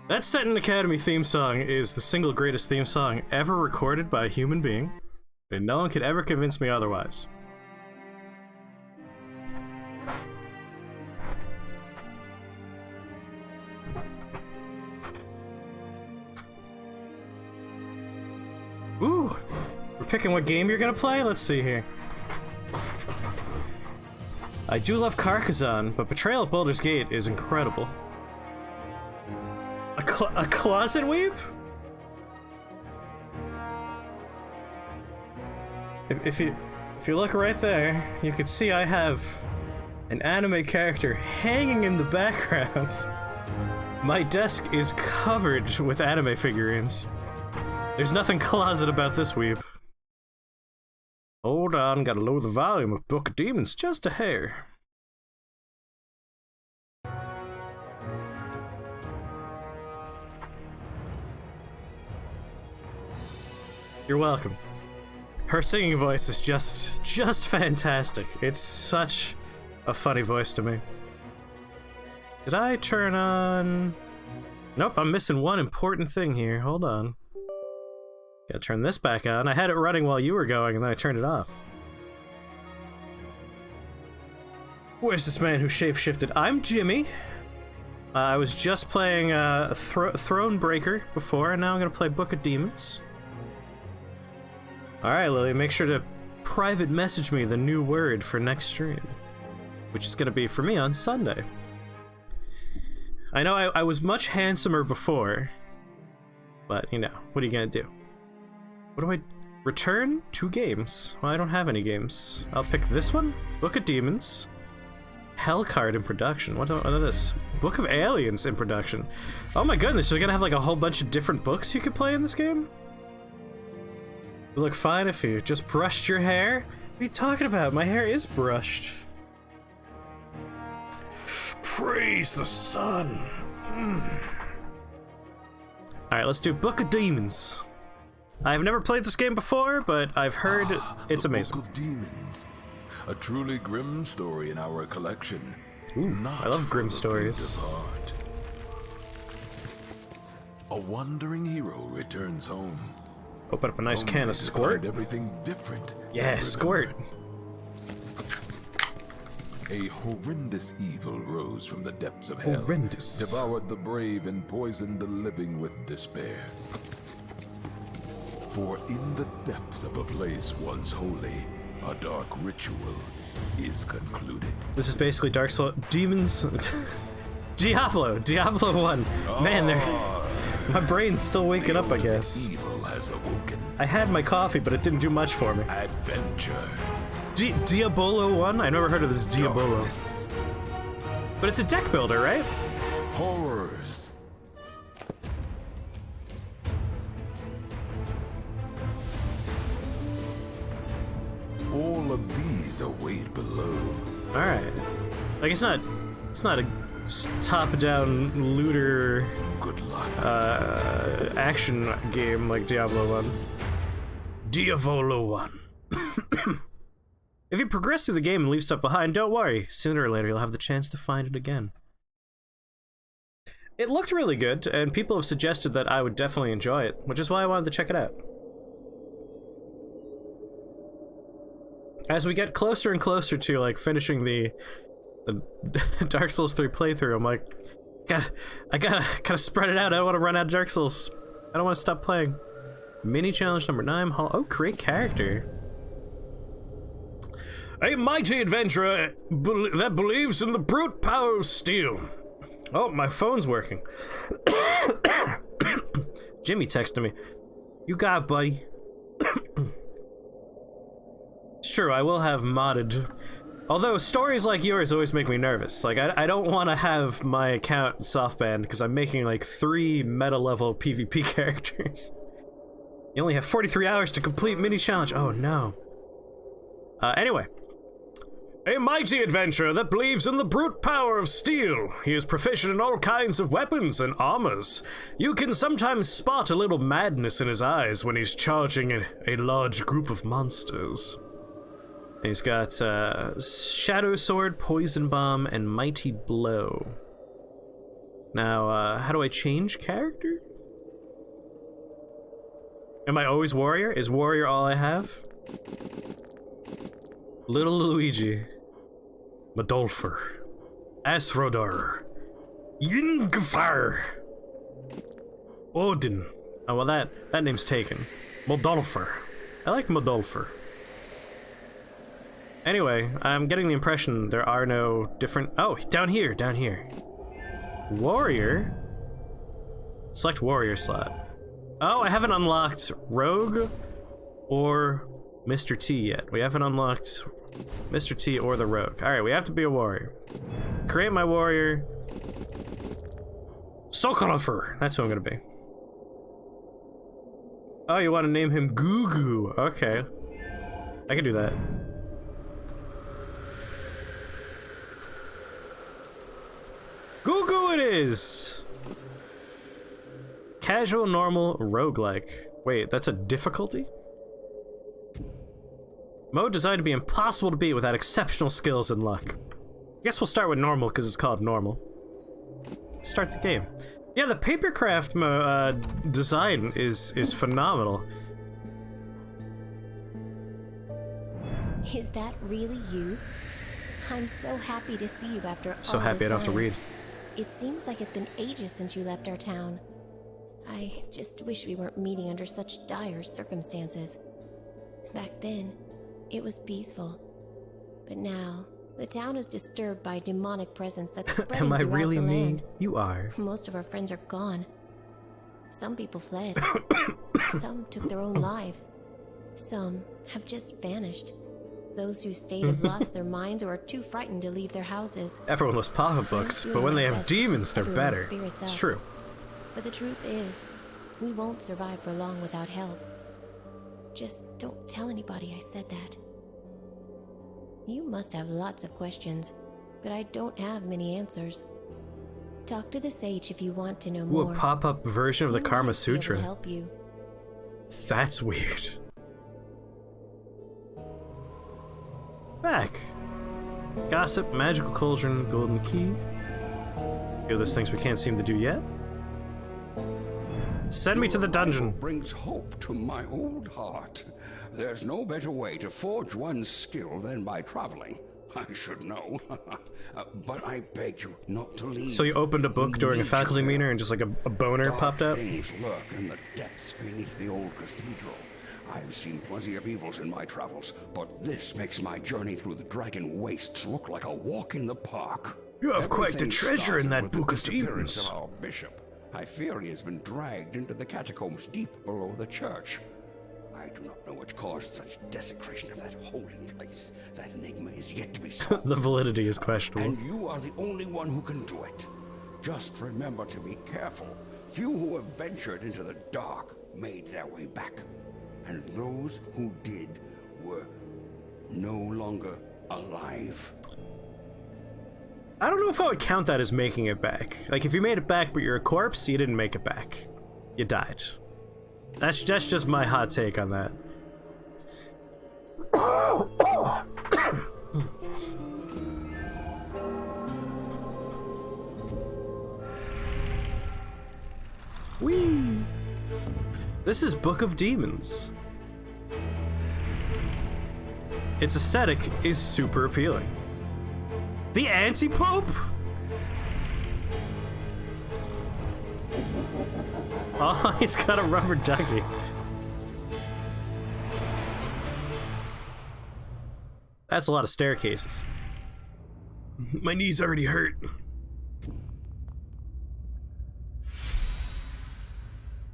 That Sentin Academy theme song is the single greatest theme song ever recorded by a human being, and no one could ever convince me otherwise. Ooh! We're picking what game you're gonna play? Let's see here. I do love Carcassonne, but Betrayal at Baldur's Gate is incredible. A closet weep? If you look right there, you can see I have an anime character hanging in the background. My desk is covered with anime figurines. There's nothing closet about this weep. Hold on, gotta lower the volume of Book of Demons just a hair. You're welcome. Her singing voice is just fantastic. It's such a funny voice to me. Did I turn on... Nope, I'm missing one important thing here. Hold on. Gotta turn this back on. I had it running while you were going, and then I turned it off. Where's this man who shape-shifted? I'm Jimmy. I was just playing Thronebreaker before, and now I'm gonna play Book of Demons. Alright, Lily, make sure to private message me the new word for next stream, which is gonna be for me on Sunday. I know I was much handsomer before, but, you know, what are you gonna do? What do I... Return 2 games. Well, I don't have any games. I'll pick this one, Book of Demons. Hellcard in production. What is this? Book of Aliens in production. Oh my goodness, you're gonna have like a whole bunch of different books you could play in this game? You look fine if you just brushed your hair. What are you talking about? My hair is brushed. Praise the sun. Alright, let's do Book of Demons. I've never played this game before, but I've heard it's amazing. Book of Demons. A truly grim story in our collection. Ooh, I love grim stories. A wandering hero returns home. Open up a nice can of squirt. Everything different. Yeah, squirt. A horrendous evil rose from the depths of hell. Horrendous. Devoured the brave and poisoned the living with despair. For in the depths of a place once holy, a dark ritual is concluded. This is basically Dark Souls Demons. Diablo 1. Man, my brain's still waking up, I guess. Evil has awoken. I had my coffee, but it didn't do much for me. Adventure. Diabolo 1? I never heard of this Diabolo. Darkness. But it's a deck builder, right? Horrors. All of these await below. Alright. Like, it's not a top-down looter Good luck. action game like Diablo 1. Diablo 1. If you progress through the game and leave stuff behind, don't worry. Sooner or later, you'll have the chance to find it again. It looked really good, and people have suggested that I would definitely enjoy it, which is why I wanted to check it out. As we get closer and closer to, like, finishing the Dark Souls 3 playthrough, I'm like, I gotta spread it out. I don't want to run out of Dark Souls. I don't want to stop playing. Mini challenge number 9. Oh, create character. A mighty adventurer that believes in the brute power of steel. Oh, my phone's working. Jimmy texted me. You got it, buddy. Sure, I will have modded. Although stories like yours always make me nervous. Like, I don't want to have my account softbanned because I'm making like 3 meta level PvP characters. You only have 43 hours to complete mini challenge. Oh no. Anyway. A mighty adventurer that believes in the brute power of steel. He is proficient in all kinds of weapons and armors. You can sometimes spot a little madness in his eyes when he's charging a large group of monsters. He's got Shadow Sword, Poison Bomb, and Mighty Blow. Now, how do I change character? Am I always warrior? Is warrior all I have? Little Luigi. Madolfer. Asrodar. Yingfar. Odin. Oh, well that name's taken. Modolfer. I like Modolfer. Anyway, I'm getting the impression there are no different... Oh, down here. Warrior? Select warrior slot. Oh, I haven't unlocked Rogue or Mr. T yet. We haven't unlocked Mr. T or the Rogue. Alright, we have to be a warrior. Create my warrior. Sokoloffer. That's who I'm gonna be. Oh, you want to name him Goo Goo. Okay. I can do that. Goo Goo it is! Casual, normal, roguelike. Wait, that's a difficulty? Mode designed to be impossible to beat without exceptional skills and luck. I guess we'll start with normal because it's called normal. Start the game. Yeah, the Papercraft design is phenomenal. Is that really you? I'm so happy to see you after So all happy this I don't have to time. read. It seems like it's been ages since you left our town. I just wish we weren't meeting under such dire circumstances. Back then, it was peaceful. But now, the town is disturbed by a demonic presence that's spreading Am I throughout really the me? land. You are. Most of our friends are gone. Some people fled. Some took their own lives. Some have just vanished. Those who stayed have lost their minds or are too frightened to leave their houses. Everyone loves pop-up books, but when they have demons, they're better. It's true. But the truth is, we won't survive for long without help. Just don't tell anybody I said that. You must have lots of questions, but I don't have many answers. Talk to the sage if you want to know Ooh, more. a pop-up version of the He might Karma be able to Sutra. help you. That's weird. Back. Gossip, magical cauldron, golden key. Here are those things we can't seem to do yet. Send me to the dungeon. Brings hope to my old heart. There's no better way to forge one's skill than by traveling. I should know. But I beg you not to leave. So you opened a book during a faculty meeting and just like a boner Dark popped up? things lurk in the depths beneath the old cathedral. I've seen plenty of evils in my travels, but this makes my journey through the dragon wastes look like a walk in the park. You have quite the Everything treasure in started that with the book of disappearance demons. of our bishop. I fear he has been dragged into the catacombs deep below the church. I do not know what caused such desecration of that holy place. That enigma is yet to be solved. The validity is questionable. And you are the only one who can do it. Just remember to be careful. Few who have ventured into the dark made their way back. And those who did were no longer alive. I don't know if I would count that as making it back. Like, if you made it back but you're a corpse, you didn't make it back. You died. That's just my hot take on that. Whee! This is Book of Demons. Its aesthetic is super appealing. The Anti-Pope? Oh, he's got a rubber ducky. That's a lot of staircases. My knees already hurt.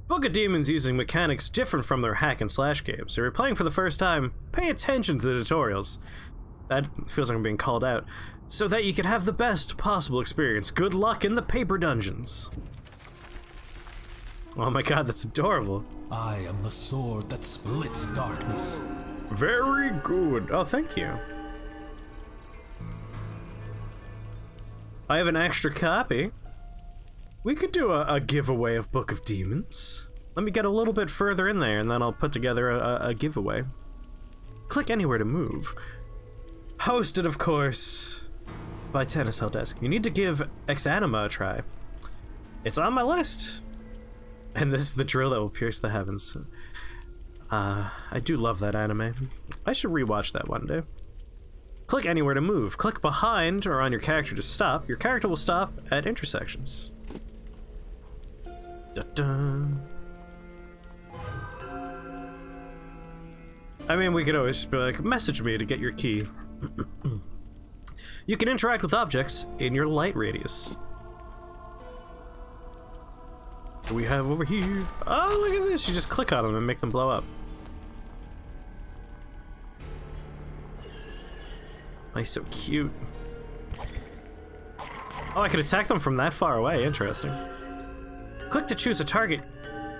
Book of Demons using mechanics different from their hack and slash games. If you're playing for the first time, pay attention to the tutorials. That feels like I'm being called out. So that you can have the best possible experience. Good luck in the paper dungeons. Oh my god, that's adorable. I am the sword that splits darkness. Very good. Oh, thank you. I have an extra copy. We could do a giveaway of Book of Demons. Let me get a little bit further in there, and then I'll put together a giveaway. Click anywhere to move. Hosted, of course, by Tennis Hell Desk. You need to give Ex Anima a try. It's on my list. And this is the drill that will pierce the heavens. I do love that anime. I should rewatch that one day. Click anywhere to move. Click behind or on your character to stop. Your character will stop at intersections. Dun-dun. I mean, we could always be like, message me to get your key. You can interact with objects in your light radius. What do we have over here? Oh, look at this! You just click on them and make them blow up. Nice, so cute. Oh, I could attack them from that far away. Interesting. Click to choose a target.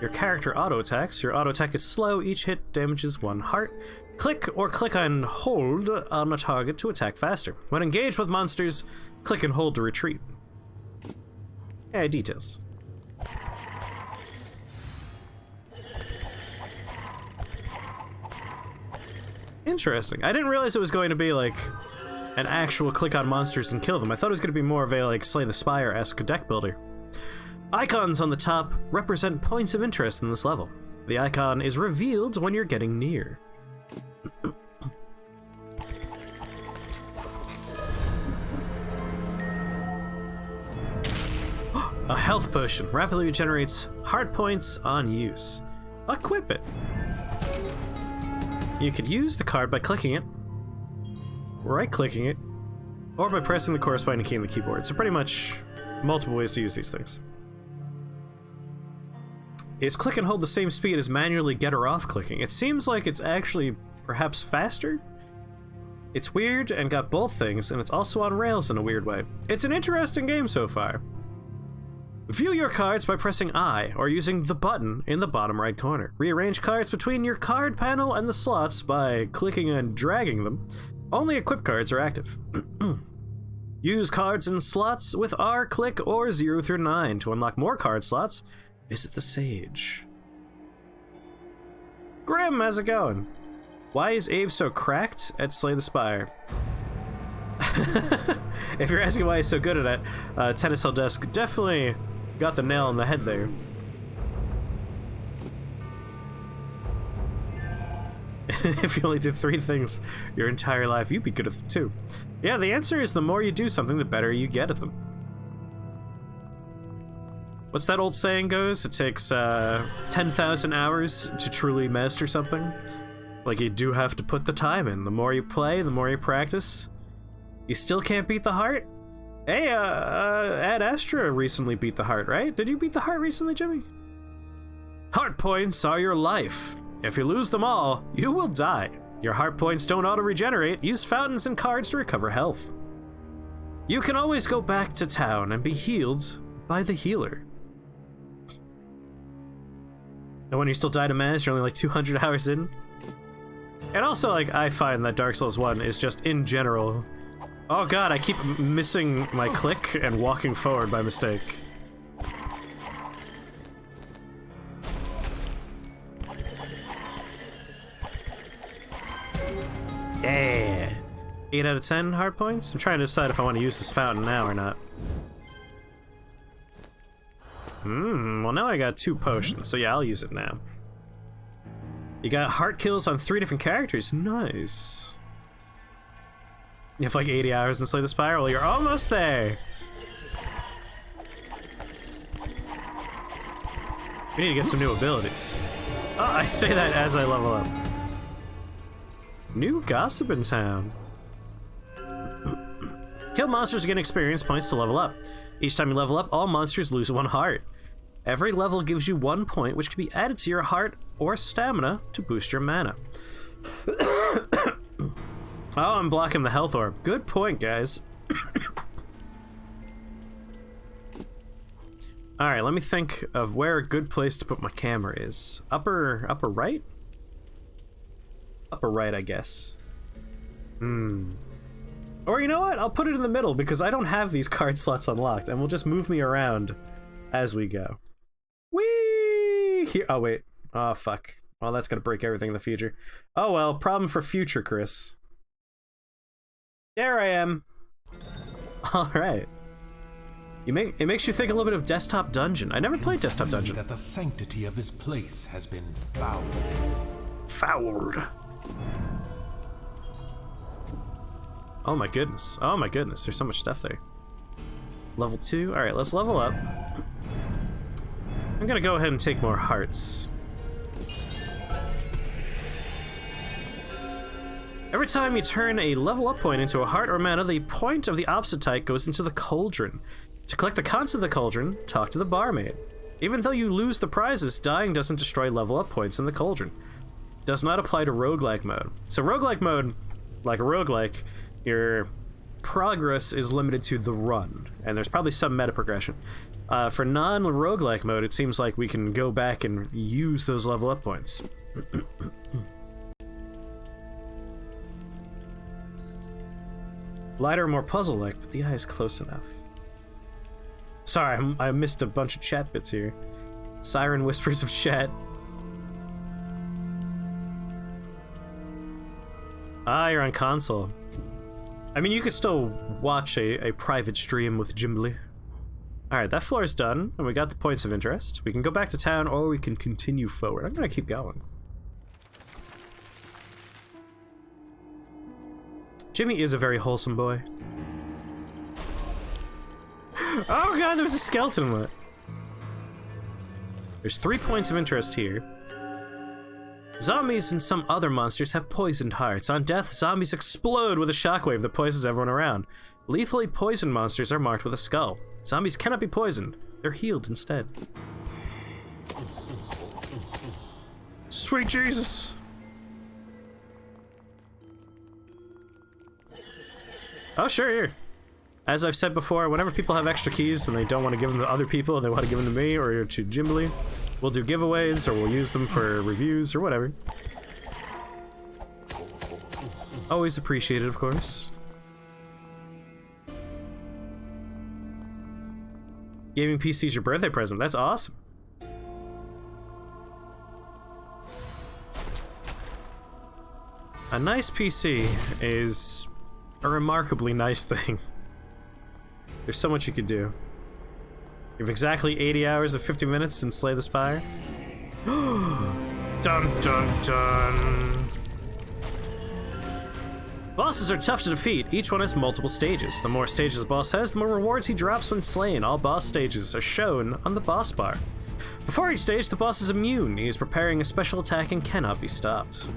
Your character auto-attacks. Your auto-attack is slow. Each hit damages 1 heart. Click or click and hold on a target to attack faster. When engaged with monsters, click and hold to retreat. Yeah, details. Interesting. I didn't realize it was going to be like an actual click on monsters and kill them. I thought it was going to be more of a like Slay the Spire-esque deck builder. Icons on the top represent points of interest in this level. The icon is revealed when you're getting near. A health potion rapidly regenerates heart points on use. Equip it. You could use the card by clicking it, right-clicking it, or by pressing the corresponding key on the keyboard. So pretty much multiple ways to use these things. Is click and hold the same speed as manually get or off clicking? It seems like it's actually perhaps faster. It's weird and got both things, and it's also on rails in a weird way. It's an interesting game so far. View your cards by pressing I, or using the button in the bottom right corner. Rearrange cards between your card panel and the slots by clicking and dragging them. Only equipped cards are active. Use cards in slots with R, click, or 0 through 9. To unlock more card slots, visit the Sage. Grim, how's it going? Why is Abe so cracked at Slay the Spire? If you're asking why he's so good at it, Tennis Hill Desk definitely got the nail on the head there. If you only did 3 things your entire life, you'd be good at them too. Yeah, the answer is the more you do something, the better you get at them. What's that old saying goes? It takes 10,000 hours to truly master something. Like, you do have to put the time in. The more you play, the more you practice. You still can't beat the heart? Hey, Ad Astra recently beat the heart, right? Did you beat the heart recently, Jimmy? Heart points are your life. If you lose them all, you will die. Your heart points don't auto-regenerate. Use fountains and cards to recover health. You can always go back to town and be healed by the healer. And when you still die to Maz, you're only like 200 hours in. And also, like, I find that Dark Souls 1 is just, in general... Oh god, I keep missing my click and walking forward by mistake. Yeah! 8 out of 10 hard points? I'm trying to decide if I want to use this fountain now or not. Well now I got 2 potions, so yeah, I'll use it now. You got heart kills on 3 different characters. Nice. You have like 80 hours in Slay the Spire? Well, you're almost there. We need to get some new abilities. Oh, I say that as I level up. New gossip in town. Kill monsters to gain experience points to level up. Each time you level up, all monsters lose 1 heart. Every level gives you 1 point, which can be added to your heart or stamina to boost your mana. Oh, I'm blocking the health orb. Good point, guys. Alright, let me think of where a good place to put my camera is. Upper right? Upper right, I guess. Or you know what? I'll put it in the middle because I don't have these card slots unlocked, and we'll just move me around as we go. Whee! Here. Oh, wait. Oh, fuck. Well, that's gonna break everything in the future. Oh well, problem for future, Chris. There I am. Alright. It makes you think a little bit of Desktop Dungeon. I never played Desktop Dungeon. That the sanctity of this place has been fouled. Fouled. Oh my goodness. Oh my goodness. There's so much stuff there. Level 2. Alright, let's level up. I'm gonna go ahead and take more hearts. Every time you turn a level up point into a heart or mana, the point of the opposite type goes into the cauldron. To collect the contents of the cauldron, talk to the barmaid. Even though you lose the prizes, dying doesn't destroy level up points in the cauldron. Does not apply to roguelike mode. So roguelike mode, like a roguelike, your progress is limited to the run, and there's probably some meta progression. For non-roguelike mode, it seems like we can go back and use those level up points. Lighter, more puzzle-like, but the eye is close enough. Sorry, I missed a bunch of chat bits here. Siren whispers of chat. Ah, you're on console. I mean, you could still watch a private stream with Jimbly. Alright, that floor is done, and we got the points of interest. We can go back to town, or we can continue forward. I'm gonna keep going. Jimmy is a very wholesome boy. Oh god, there was a skeleton in it. There's 3 points of interest here. Zombies and some other monsters have poisoned hearts. On death, zombies explode with a shockwave that poisons everyone around. Lethally poisoned monsters are marked with a skull. Zombies cannot be poisoned. They're healed instead. Sweet Jesus. Oh, sure, here. As I've said before, whenever people have extra keys and they don't want to give them to other people and they want to give them to me or to Jimbly, we'll do giveaways or we'll use them for reviews or whatever. Always appreciated, of course. Gaming PC is your birthday present. That's awesome. A nice PC is a remarkably nice thing. There's so much you could do. You have exactly 80 hours of 50 minutes and slay the spire. Dun dun dun. Bosses are tough to defeat. Each one has multiple stages. The more stages a boss has, the more rewards he drops when slain. All boss stages are shown on the boss bar. Before each stage, the boss is immune. He is preparing a special attack and cannot be stopped.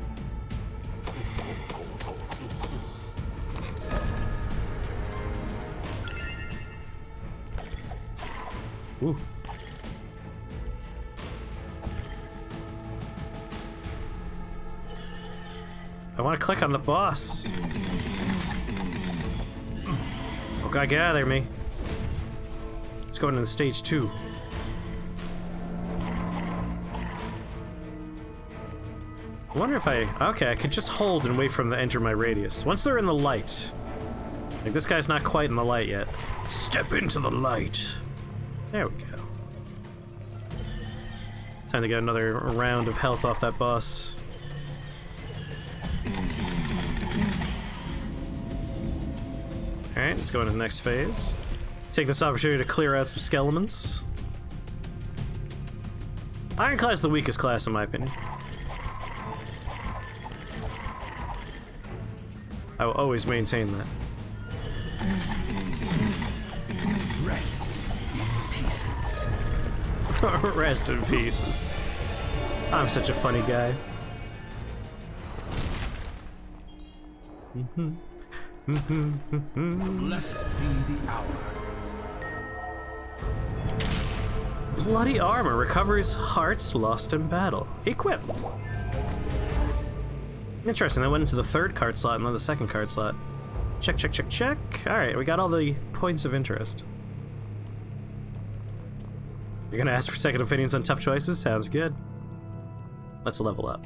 Ooh. I want to click on the boss. Oh god, get out of there, me. Let's go into stage 2. I wonder if okay, I could just hold and wait for them to enter my radius. Once they're in the light. Like, this guy's not quite in the light yet. Step into the light. There we go. Time to get another round of health off that boss. Alright, let's go into the next phase. Take this opportunity to clear out some skeletons. Ironclad is the weakest class in my opinion. I will always maintain that. Rest in pieces. Rest in pieces. I'm such a funny guy. Blessed be the hour. Bloody armor recovers hearts lost in battle. Equip. Interesting, that went into the 3rd card slot and then the 2nd card slot. Check, check, check, check. Alright, we got all the points of interest. You're gonna ask for second opinions on tough choices? Sounds good. Let's level up.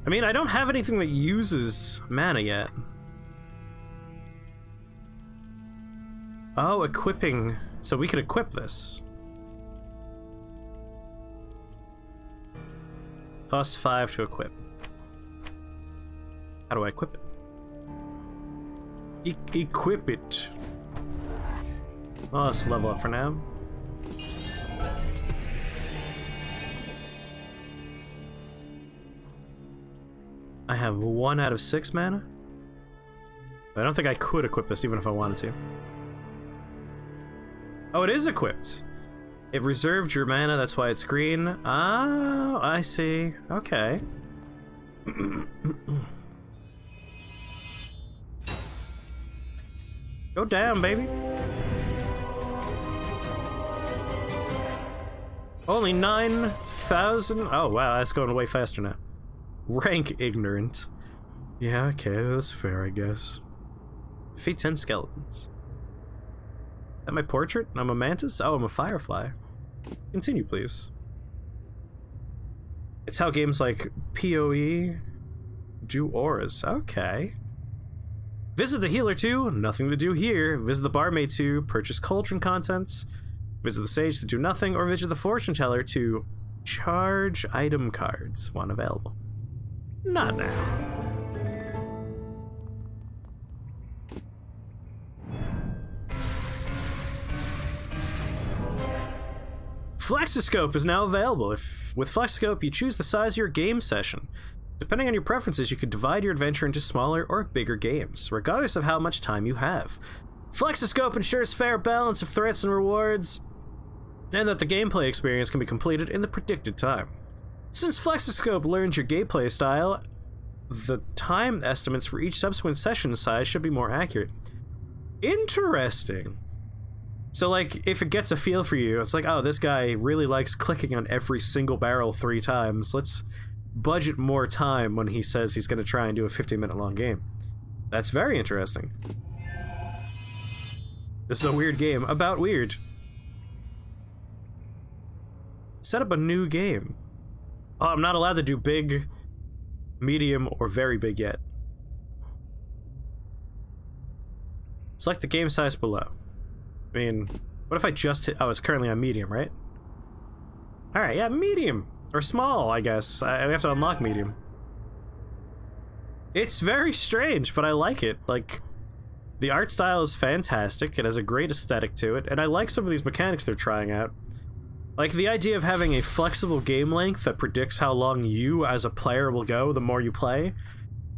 I mean, I don't have anything that uses mana yet. Oh, equipping. So we could equip this. Cost 5 to equip. How do I equip it? Equip it. Well, let's level up for now. I have 1 out of 6 mana. I don't think I could equip this even if I wanted to. Oh, it is equipped. It reserved your mana, that's why it's green. Oh, I see. Okay. Go down, baby. Only 9,000. Oh, wow, that's going way faster now. Rank ignorant. Yeah, okay, that's fair, I guess. Defeat 10 skeletons. Is that my portrait? I'm a mantis? Oh, I'm a firefly. Continue, please. It's how games like PoE do auras. Okay. Visit the healer 2, nothing to do here. Visit the barmaid 2, purchase cauldron contents. Visit the sage to do nothing, or visit the fortune teller to charge item cards. One available. Not now. Flexoscope is now available. With Flexoscope, you choose the size of your game session. Depending on your preferences, you can divide your adventure into smaller or bigger games, regardless of how much time you have. Flexoscope ensures fair balance of threats and rewards, and that the gameplay experience can be completed in the predicted time. Since Flexoscope learns your gameplay style, the time estimates for each subsequent session size should be more accurate. Interesting. So, like, if it gets a feel for you, it's like, oh, this guy really likes clicking on every single barrel 3 times. Let's budget more time when he says he's going to try and do a 50-minute long game. That's very interesting. This is a weird game about weird. Set up a new game. Oh, I'm not allowed to do big, medium, or very big yet. Select the game size below. I mean, what if I just hit... Oh, it's currently on medium, right? Alright, yeah, medium. Or small, I guess. We have to unlock medium. It's very strange, but I like it. Like, the art style is fantastic. It has a great aesthetic to it, and I like some of these mechanics they're trying out. Like, the idea of having a flexible game length that predicts how long you, as a player, will go the more you play.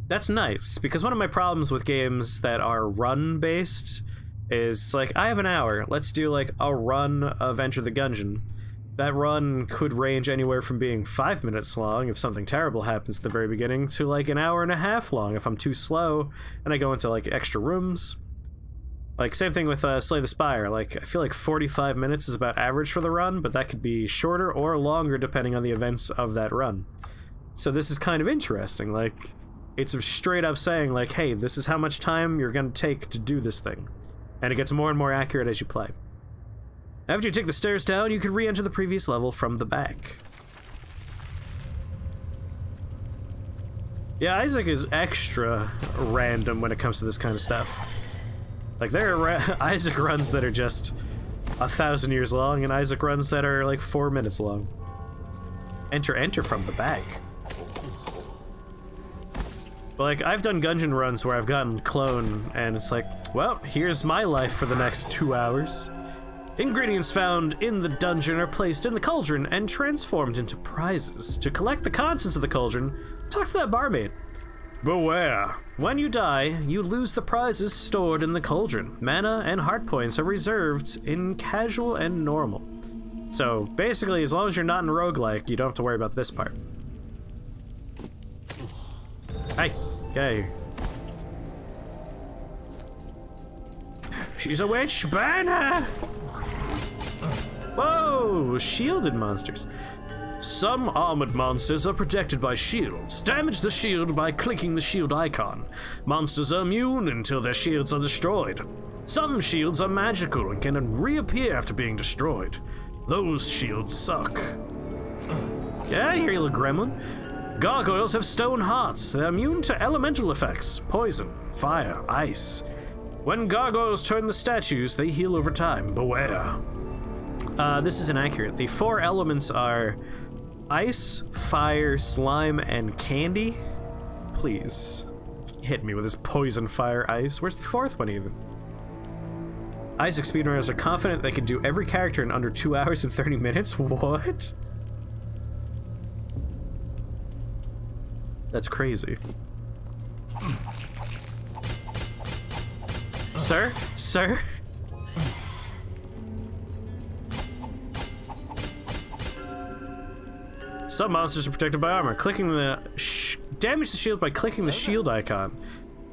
That's nice, because one of my problems with games that are run-based is, like, I have an hour. Let's do, like, a run of Enter the Gungeon. That run could range anywhere from being 5 minutes long if something terrible happens at the very beginning to, like, an hour and a half long if I'm too slow and I go into, like, extra rooms. Like, same thing with Slay the Spire. Like, I feel like 45 minutes is about average for the run, but that could be shorter or longer depending on the events of that run. So this is kind of interesting. Like, it's straight up saying, like, hey, this is how much time you're going to take to do this thing. And it gets more and more accurate as you play. After you take the stairs down, you can re-enter the previous level from the back. Yeah, Isaac is extra random when it comes to this kind of stuff. Like, there are Isaac runs that are just 1,000 years long, and Isaac runs that are like 4 minutes long. Enter from the back. But, like, I've done Gungeon runs where I've gotten clone, and it's like, well, here's my life for the next 2 hours. Ingredients found in the dungeon are placed in the cauldron and transformed into prizes. To collect the contents of the cauldron, talk to that barmaid. Beware. When you die, you lose the prizes stored in the cauldron. Mana and heart points are reserved in casual and normal. So, basically, as long as you're not in roguelike, you don't have to worry about this part. Hey, okay. She's a witch, burn her! Whoa, shielded monsters. Some armored monsters are protected by shields. Damage the shield by clicking the shield icon. Monsters are immune until their shields are destroyed. Some shields are magical and can reappear after being destroyed. Those shields suck. Yeah, I hear you, little gremlin. Gargoyles have stone hearts. They're immune to elemental effects, poison, fire, ice. When gargoyles turn the statues, they heal over time. Beware. This is inaccurate. The 4 elements are ice, fire, slime, and candy. Please hit me with this poison, fire, ice. Where's the 4th one even? Isaac speedrunners are confident they can do every character in under 2 hours and 30 minutes? What? That's crazy. Sir? Sir? Some monsters are protected by armor. Clicking the... damage the shield by clicking the shield icon.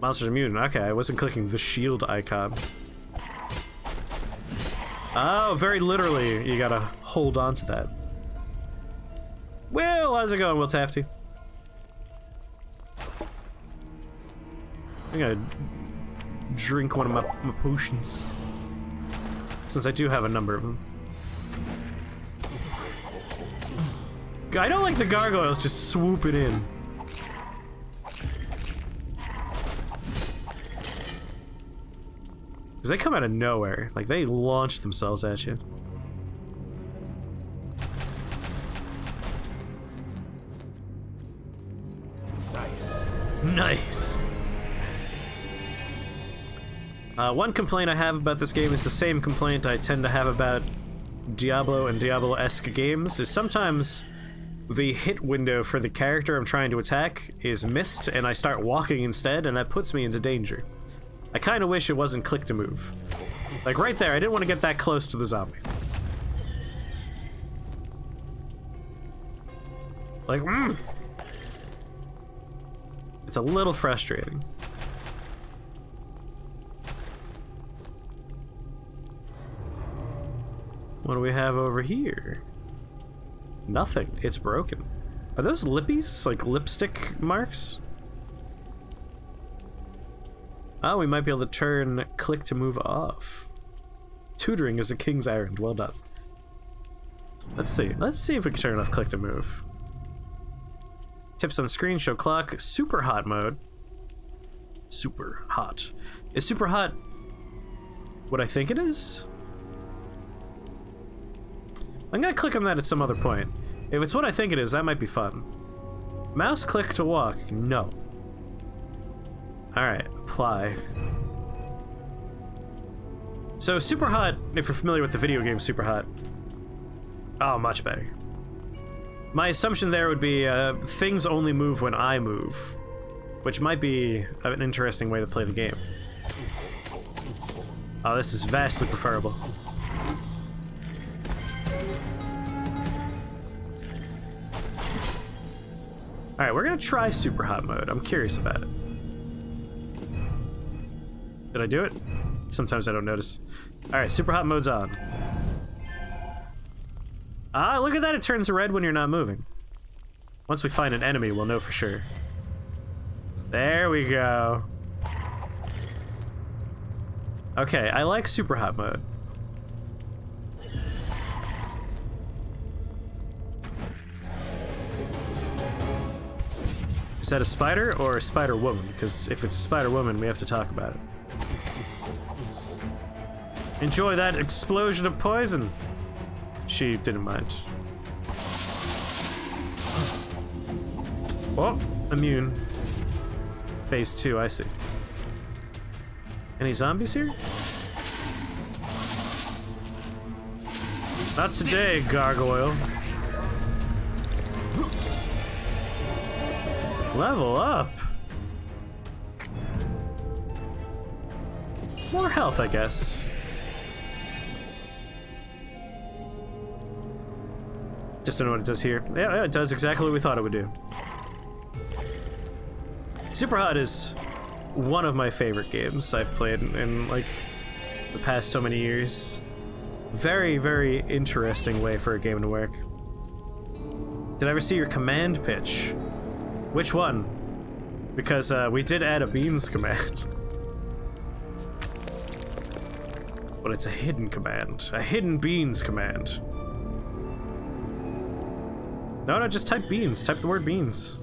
Monsters are immune. Okay, I wasn't clicking the shield icon. Oh, very literally, you gotta hold on to that. Well, how's it going, Will Tafty? I'm gonna drink one of my potions. Since I do have a number of them. I don't like the gargoyles just swooping in. Because they come out of nowhere. Like, they launch themselves at you. Nice. Nice! One complaint I have about this game is the same complaint I tend to have about Diablo and Diablo-esque games, is sometimes the hit window for the character I'm trying to attack is missed, and I start walking instead, and that puts me into danger. I kind of wish it wasn't click to move. Like right there, I didn't want to get that close to the zombie. Like, It's a little frustrating. What do we have over here? Nothing. It's broken. Are those lippies? Like lipstick marks? Oh, we might be able to turn click to move off. Tutoring is a king's errand. Well done. Let's see. Let's see if we can turn off click to move. Tips on screen show clock. Super hot mode. Super hot. Is super hot what I think it is? I'm gonna click on that at some other point. If it's what I think it is, that might be fun. Mouse click to walk. No. Alright, apply. So super hot, if you're familiar with the video game Super Hot. Oh, much better. My assumption there would be things only move when I move, which might be an interesting way to play the game. Oh, this is vastly preferable. Alright, we're gonna try super hot mode. I'm curious about it. Did I do it? Sometimes I don't notice. Alright, super hot mode's on. Ah, look at that, it turns red when you're not moving. Once we find an enemy, we'll know for sure. There we go. Okay, I like super hot mode. Is that a spider or a spider woman? Because if it's a spider woman, we have to talk about it. Enjoy that explosion of poison. She didn't mind. Oh, immune. Phase 2, I see. Any zombies here? Not today, gargoyle. Level up. More health, I guess. Just don't know what it does here. Yeah, it does exactly what we thought it would do. Super Hot is one of my favorite games I've played in like the past so many years. Very, very interesting way for a game to work. Did I ever see your command pitch? Which one? Because we did add a beans command. But it's a hidden command. A hidden beans command. No, just type beans. Type the word beans.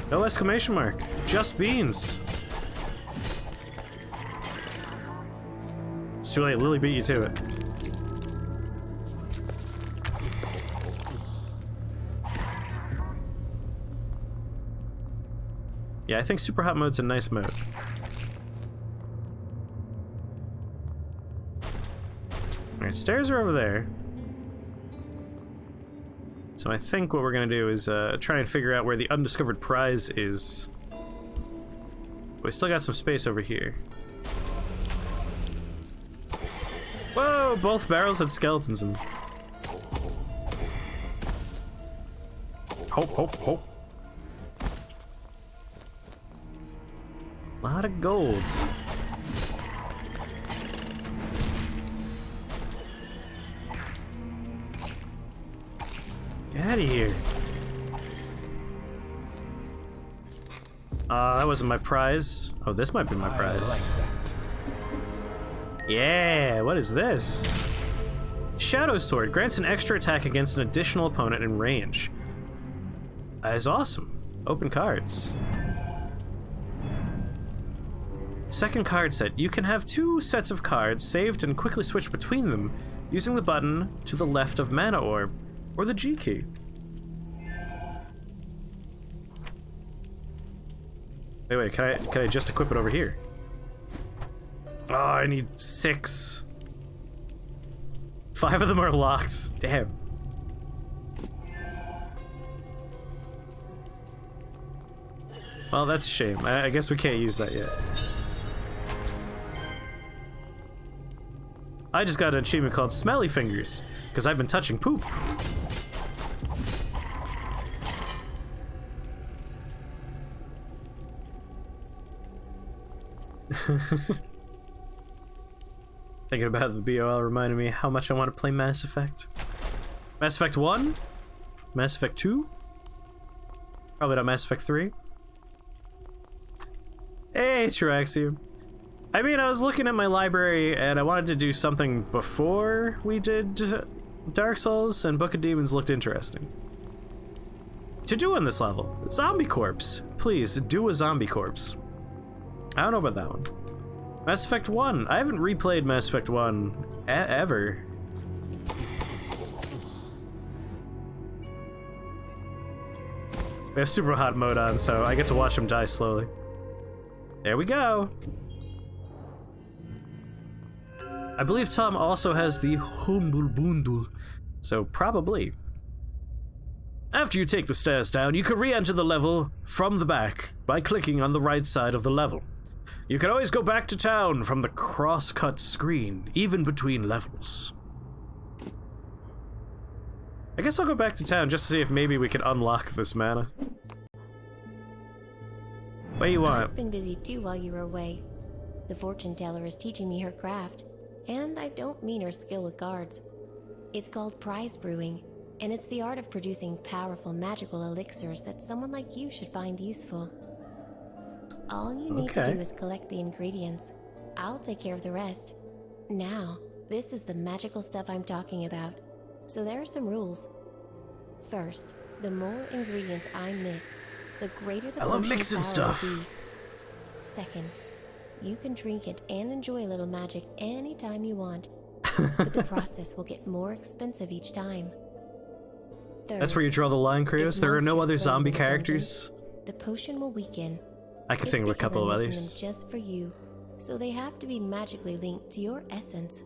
No exclamation mark. Just beans. It's too late. Lily beat you to it. Yeah, I think Super Hot mode's a nice mode. Alright, stairs are over there. So I think what we're gonna do is try and figure out where the undiscovered prize is. We still got some space over here. Whoa! Both barrels had skeletons in them. Hope, hope, hope. A lot of golds. Get out of here. That wasn't my prize. Oh, this might be my prize. Yeah, what is this? Shadow Sword grants an extra attack against an additional opponent in range. That is awesome. Open cards. Second card set. You can have 2 sets of cards saved and quickly switch between them using the button to the left of Mana Orb or the G key. Wait, can I just equip it over here? Oh, I need 6. 5 of them are locked. Damn. Well, that's a shame. I guess we can't use that yet. I just got an achievement called Smelly Fingers, because I've been touching poop. Thinking about the BOL reminded me how much I want to play Mass Effect. Mass Effect 1? Mass Effect 2? Probably not Mass Effect 3. Hey, Traxium. I mean, I was looking at my library and I wanted to do something before we did Dark Souls, and Book of Demons looked interesting. To do in this level, Zombie Corpse. Please, do a Zombie Corpse. I don't know about that one. Mass Effect 1. I haven't replayed Mass Effect 1 ever. We have super hot mode on, so I get to watch him die slowly. There we go. I believe Tom also has the Humble Bundle, so probably. After you take the stairs down, you can re-enter the level from the back by clicking on the right side of the level. You can always go back to town from the cross-cut screen, even between levels. I guess I'll go back to town just to see if maybe we can unlock this mana. What do you want? I've been busy too while you were away. The fortune teller is teaching me her craft, and I don't mean her skill with cards. It's called prize brewing, and it's the art of producing powerful magical elixirs that someone like you should find useful. All you need to do is collect the ingredients. I'll take care of the rest. Now, this is the magical stuff I'm talking about. So there are some rules. First, the more ingredients I mix, the greater the potion mixing power stuff. will be. Second, you can drink it and enjoy a little magic anytime you want. But the process will get more expensive each time. Third, That's where you draw the line, Krios. There are no other zombie characters. The potion will weaken. I can think of a couple of I'm making others. them just for you, so they have to be magically linked to your essence.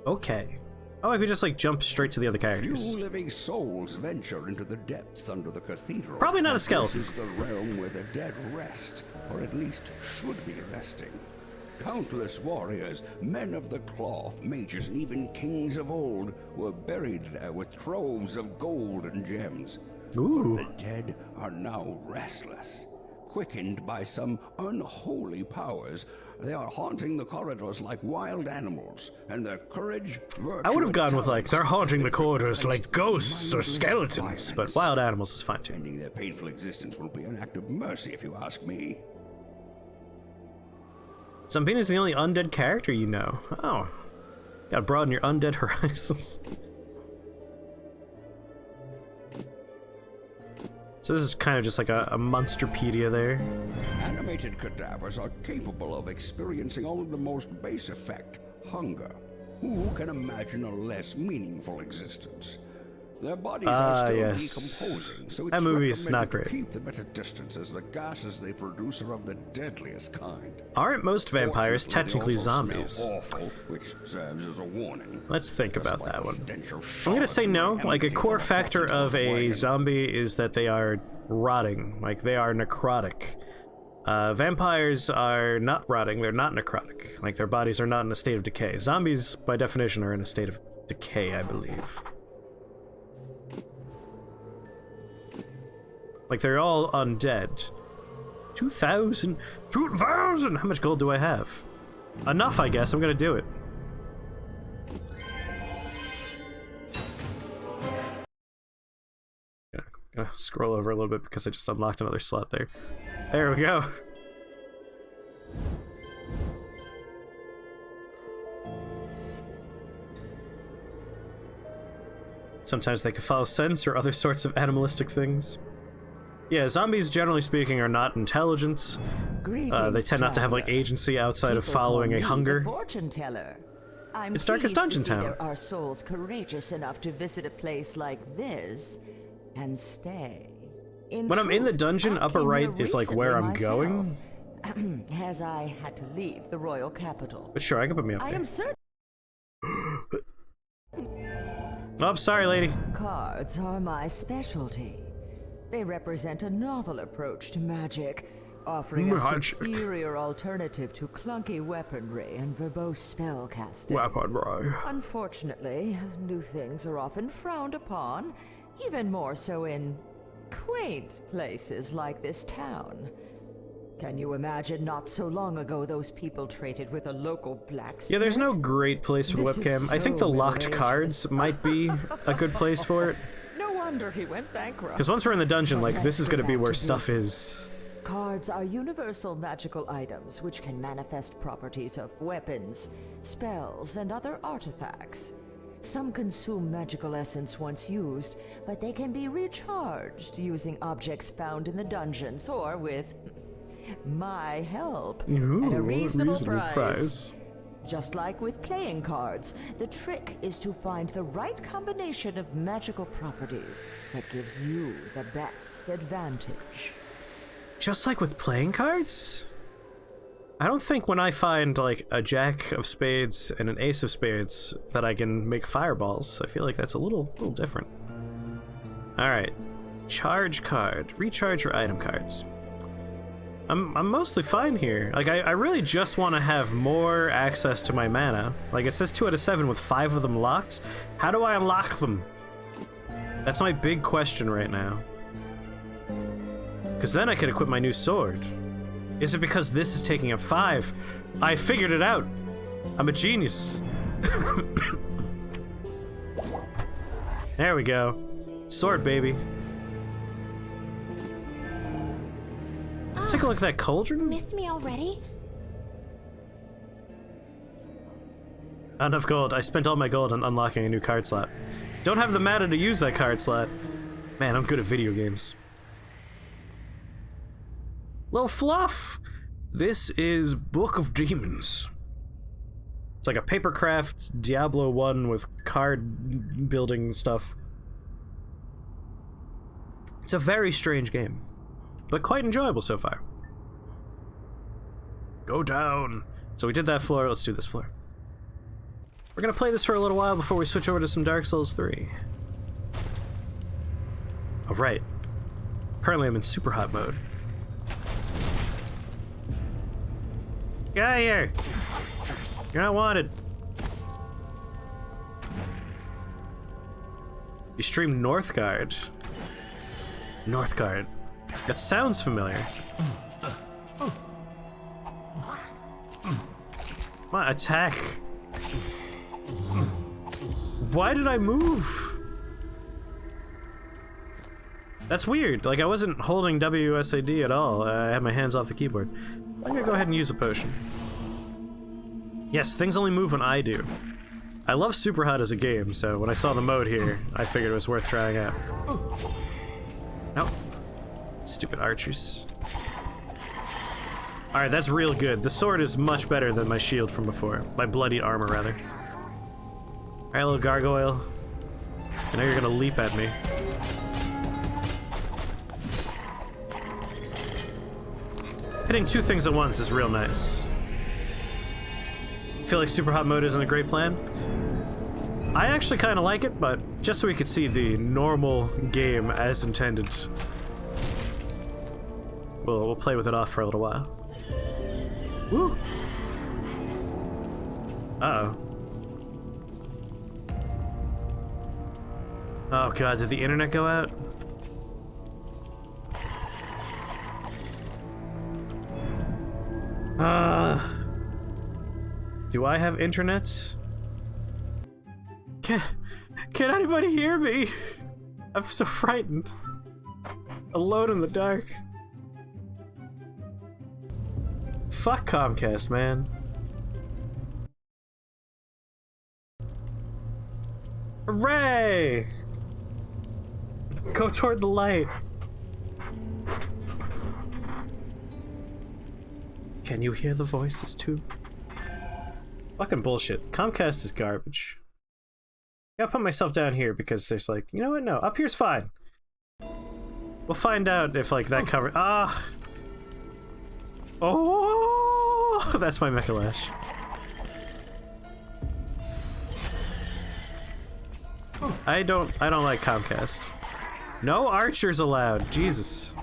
Okay. Oh, I could just like jump straight to the other characters. Few living souls venture into the depths under the cathedral. Probably not a skeleton. This is the realm where the dead rest, or at least should be resting. Countless warriors, men of the cloth, mages, and even kings of old were buried there with troves of gold and gems. Ooh. But the dead are now restless. Quickened by some unholy powers, they are haunting the corridors like wild animals, and their courage, virtue, I would have and gone with like, talents they're haunting the corridors placed like ghosts or mindless skeletons, but violence. wild animals is fine too. Ending their painful existence will be an act of mercy, if you ask me. Zampina's the only undead character you know. Oh. Gotta broaden your undead horizons. So this is kind of just like a monsterpedia there. Animated cadavers are capable of experiencing only the most base effect, hunger. Who can imagine a less meaningful existence? Their bodies are still yes. decomposing, so That it's movie's not recommended to great. keep them at a distance as the gases they produce are of the deadliest kind. Aren't most vampires Fortunately, technically they also zombies? smell awful, which serves as a warning. Let's think Just about like that the one. stench of I'm gonna solids say in no. my Like, a empty core from factor sausage of a wagon. zombie is that they are rotting. Like, they are necrotic. Vampires are not rotting, they're not necrotic. Like, their bodies are not in a state of decay. Zombies, by definition, are in a state of decay, I believe. Like, they're all undead. 2,000! 2,000! How much gold do I have? Enough, I guess. I'm gonna do it. Gonna scroll over a little bit because I just unlocked another slot there. There we go. Sometimes they can follow scents or other sorts of animalistic things. Yeah, zombies, generally speaking, are not intelligent. They tend not to have, like, agency outside of following a hunger. Fortune teller. I'm It's Darkest pleased to Dungeon see Town. There are souls courageous enough to visit a place like this and stay. When I'm in the dungeon, upper right is, like, where I'm going. As I had to leave the royal capital. But sure, I can put me up I there. am certain Oh, sorry, lady. cards are my specialty. They represent a novel approach to magic, offering a Magic. superior alternative to clunky weaponry and verbose spellcasting. Weapon, bro. Unfortunately, new things are often frowned upon, even more so in quaint places like this town. Can you imagine not so long ago those people traded with a local blacksmith? Yeah, there's no great place for the This is webcam. I think the so locked middle-aged. cards might be a good place for it. No wonder he went bankrupt. Because once we're in the dungeon, like, this is Let's gonna go be back where to stuff basics. is. Cards are universal magical items which can manifest properties of weapons, spells, and other artifacts. Some consume magical essence once used, but they can be recharged using objects found in the dungeons or with my help Ooh, at a a reasonable, reasonable price. Just like with playing cards, the trick is to find the right combination of magical properties that gives you the best advantage. Just like with playing cards? I don't think when I find, like, a jack of spades and an ace of spades that I can make fireballs. I feel like that's a little different. Alright. Charge card. Recharge your item cards. I'm mostly fine here. Like, I really just want to have more access to my mana. Like, it says 2 out of 7 with 5 of them locked. How do I unlock them? That's my big question right now. Because then I could equip my new sword. Is it because this is taking up 5? I figured it out! I'm a genius. There we go. Sword, baby. Let's take a look at that cauldron. Missed me already? Not enough gold. I spent all my gold on unlocking a new card slot. Don't have the mana to use that card slot. Man, I'm good at video games. Little fluff! This is Book of Demons. It's like a Papercraft Diablo 1 with card building stuff. It's a very strange game, but quite enjoyable so far. Go down! So we did that floor, let's do this floor. We're gonna play this for a little while before we switch over to some Dark Souls 3. Alright. Currently I'm in super hot mode. Get out of here! You're not wanted. You stream Northgard. Northgard. That sounds familiar. Come on, attack. Why did I move? That's weird. Like, I wasn't holding WSAD at all. I had my hands off the keyboard. I'm gonna go ahead and use a potion. Yes, things only move when I do. I love Superhot as a game, so when I saw the mode here, I figured it was worth trying out. Nope. Stupid archers. Alright, that's real good. The sword is much better than my shield from before. My bloodied armor, rather. Alright, little gargoyle. I know you're gonna leap at me. Hitting two things at once is real nice. Feel like super hot mode isn't a great plan? I actually kind of like it, but just so we could see the normal game as intended. We'll play with it off for a little while. Woo! Uh-oh. Oh god, did the internet go out? Do I have internet? Can anybody hear me? I'm so frightened. Alone in the dark. Fuck Comcast, man. Hooray! Go toward the light. Can you hear the voices too? Fucking bullshit. Comcast is garbage. I gotta put myself down here because there's like, you know what? No, up here's fine. We'll find out if like that cover. Ah! Oh! That's my MacLeod. I don't like Comcast. No archers allowed. Jesus.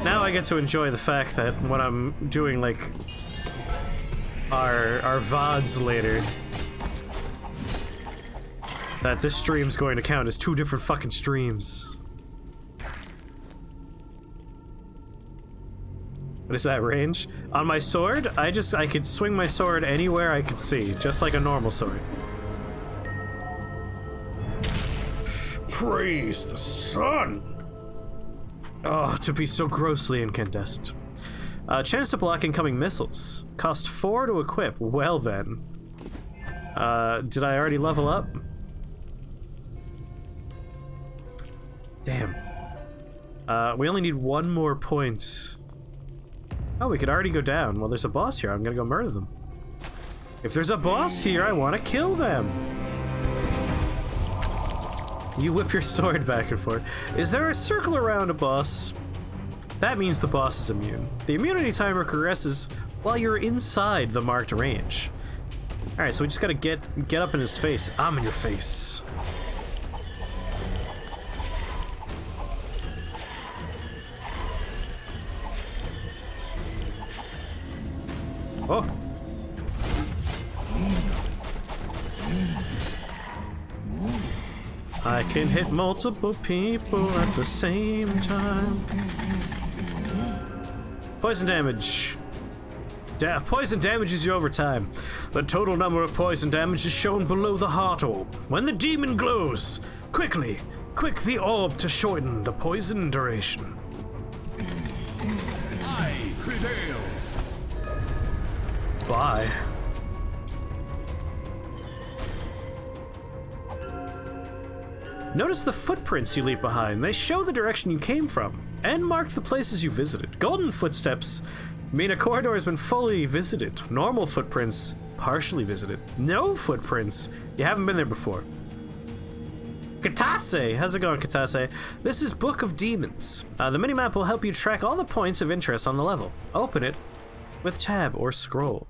Now I get to enjoy the fact that when I'm doing like our VODs later, that this stream's going to count as two different fucking streams. What is that range? On my sword, I could swing my sword anywhere I could see, just like a normal sword. Praise the sun! Oh, to be so grossly incandescent. Chance to block incoming missiles. Cost 4 to equip. Well then. Did I already level up? Damn. We only need one more point. Oh, we could already go down. Well, there's a boss here. I'm gonna go murder them. If there's a boss here, I want to kill them. You whip your sword back and forth. Is there a circle around a boss? That means the boss is immune. The immunity timer progresses while you're inside the marked range. Alright, so we just gotta get up in his face. I'm in your face. Oh! I can hit multiple people at the same time. Poison damage. Poison damages you over time. The total number of poison damage is shown below the heart orb. When the demon glows, click the orb to shorten the poison duration. I prevail. Bye. Notice the footprints you leave behind. They show the direction you came from, and mark the places you visited. Golden footsteps mean a corridor has been fully visited. Normal footprints, partially visited. No footprints, you haven't been there before. Katase! How's it going, Katase? This is Book of Demons. The minimap will help you track all the points of interest on the level. Open it with tab or scroll.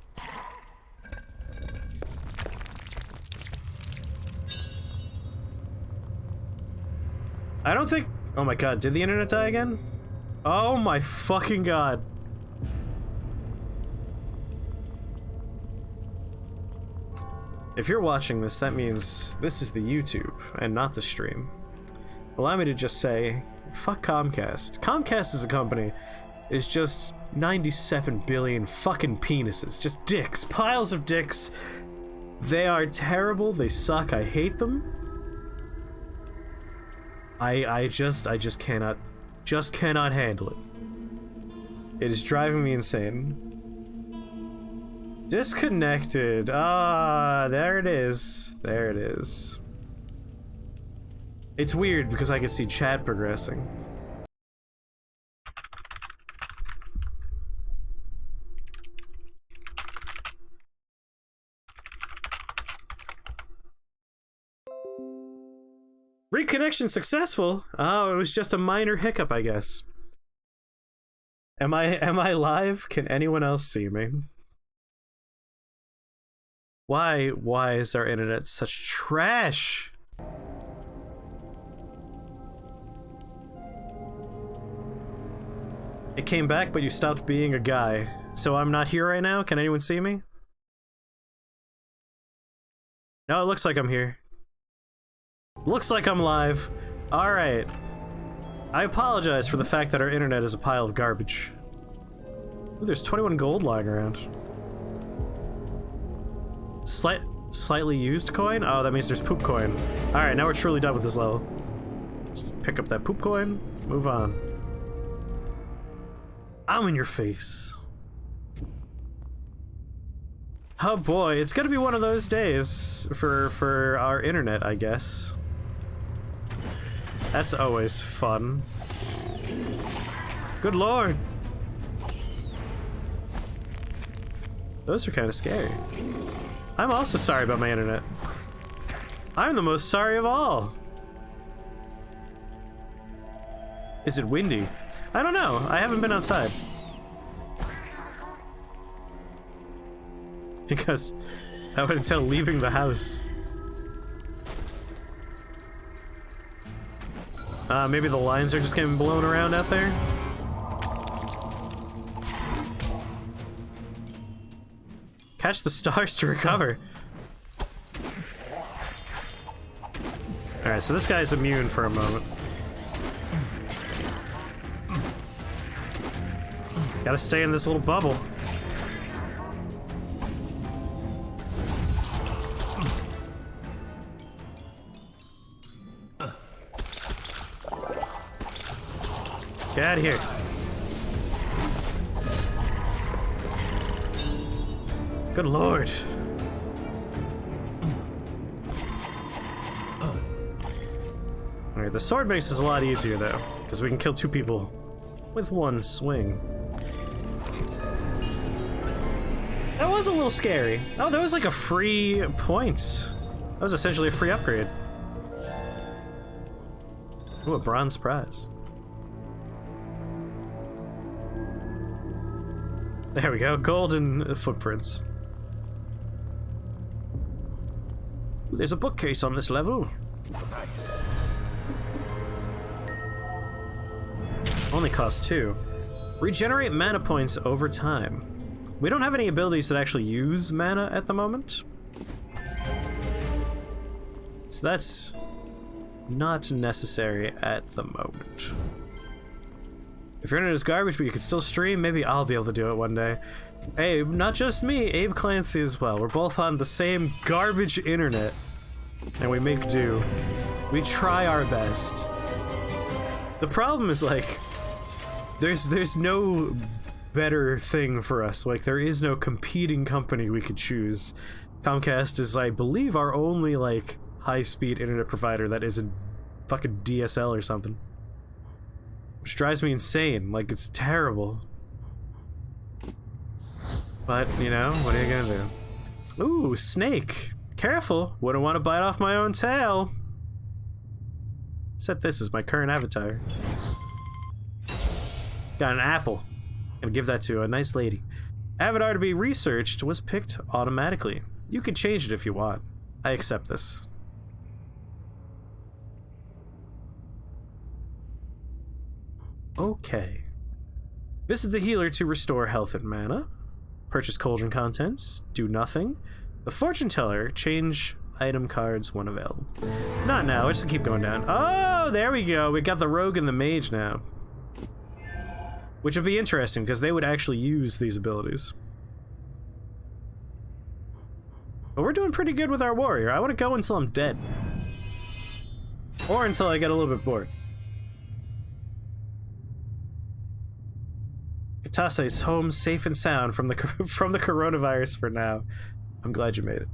I don't think... Oh my god, did the internet die again? Oh my fucking god. If you're watching this, that means this is the YouTube and not the stream. Allow me to just say, fuck Comcast. Comcast as a company is just 97 billion fucking penises. Just dicks. Piles of dicks. They are terrible. They suck. I hate them. I just cannot handle it. It is driving me insane. Disconnected. Ah, there it is. There it is. It's weird because I can see chat progressing. connection successful. Oh, it was just a minor hiccup, I guess. Am I live? Can anyone else see me? Why is our internet such trash? It came back, but you stopped being a guy. So I'm not here right now? Can anyone see me? No, it looks like I'm here. Looks like I'm live. Alright. I apologize for the fact that our internet is a pile of garbage. Ooh, there's 21 gold lying around. Slightly used coin? Oh, that means there's poop coin. Alright, now we're truly done with this level. Just pick up that poop coin, move on. I'm in your face. Oh boy, it's gonna be one of those days for our internet, I guess. That's always fun. Good lord. Those are kind of scary. I'm also sorry about my internet. I'm the most sorry of all. Is it windy? I don't know. I haven't been outside. Because that would entail leaving the house. Maybe the lines are just getting blown around out there? Catch the stars to recover. Alright, so this guy's immune for a moment. Gotta stay in this little bubble. Get out of here. Good lord. Alright, the sword makes this a lot easier though, because we can kill two people with one swing. That was a little scary. Oh, that was like a free point. That was essentially a free upgrade. Ooh, a bronze prize. There we go, golden footprints. Ooh, there's a bookcase on this level. Nice. Only costs 2. Regenerate mana points over time. We don't have any abilities that actually use mana at the moment. So that's not necessary at the moment. If your internet is garbage, but you can still stream, maybe I'll be able to do it one day. Hey, not just me, Abe Clancy as well. We're both on the same garbage internet. And we make do. We try our best. The problem is, like, there's no better thing for us. Like, there is no competing company we could choose. Comcast is, I believe, our only, like, high-speed internet provider that isn't fucking DSL or something. Which drives me insane. Like, it's terrible. But, you know, what are you gonna do? Ooh, snake. Careful. Wouldn't want to bite off my own tail. Set this as my current avatar. Got an apple. Gonna give that to a nice lady. Avatar to be researched was picked automatically. You can change it if you want. I accept this. Okay. Visit the healer to restore health and mana. Purchase cauldron contents. Do nothing. The fortune teller. Change item cards when available. Not now. Let's just keep going down. Oh, there we go. We got the rogue and the mage now. Which would be interesting because they would actually use these abilities. But we're doing pretty good with our warrior. I want to go until I'm dead. Or until I get a little bit bored. Katasa is home safe and sound from the coronavirus for now. I'm glad you made it.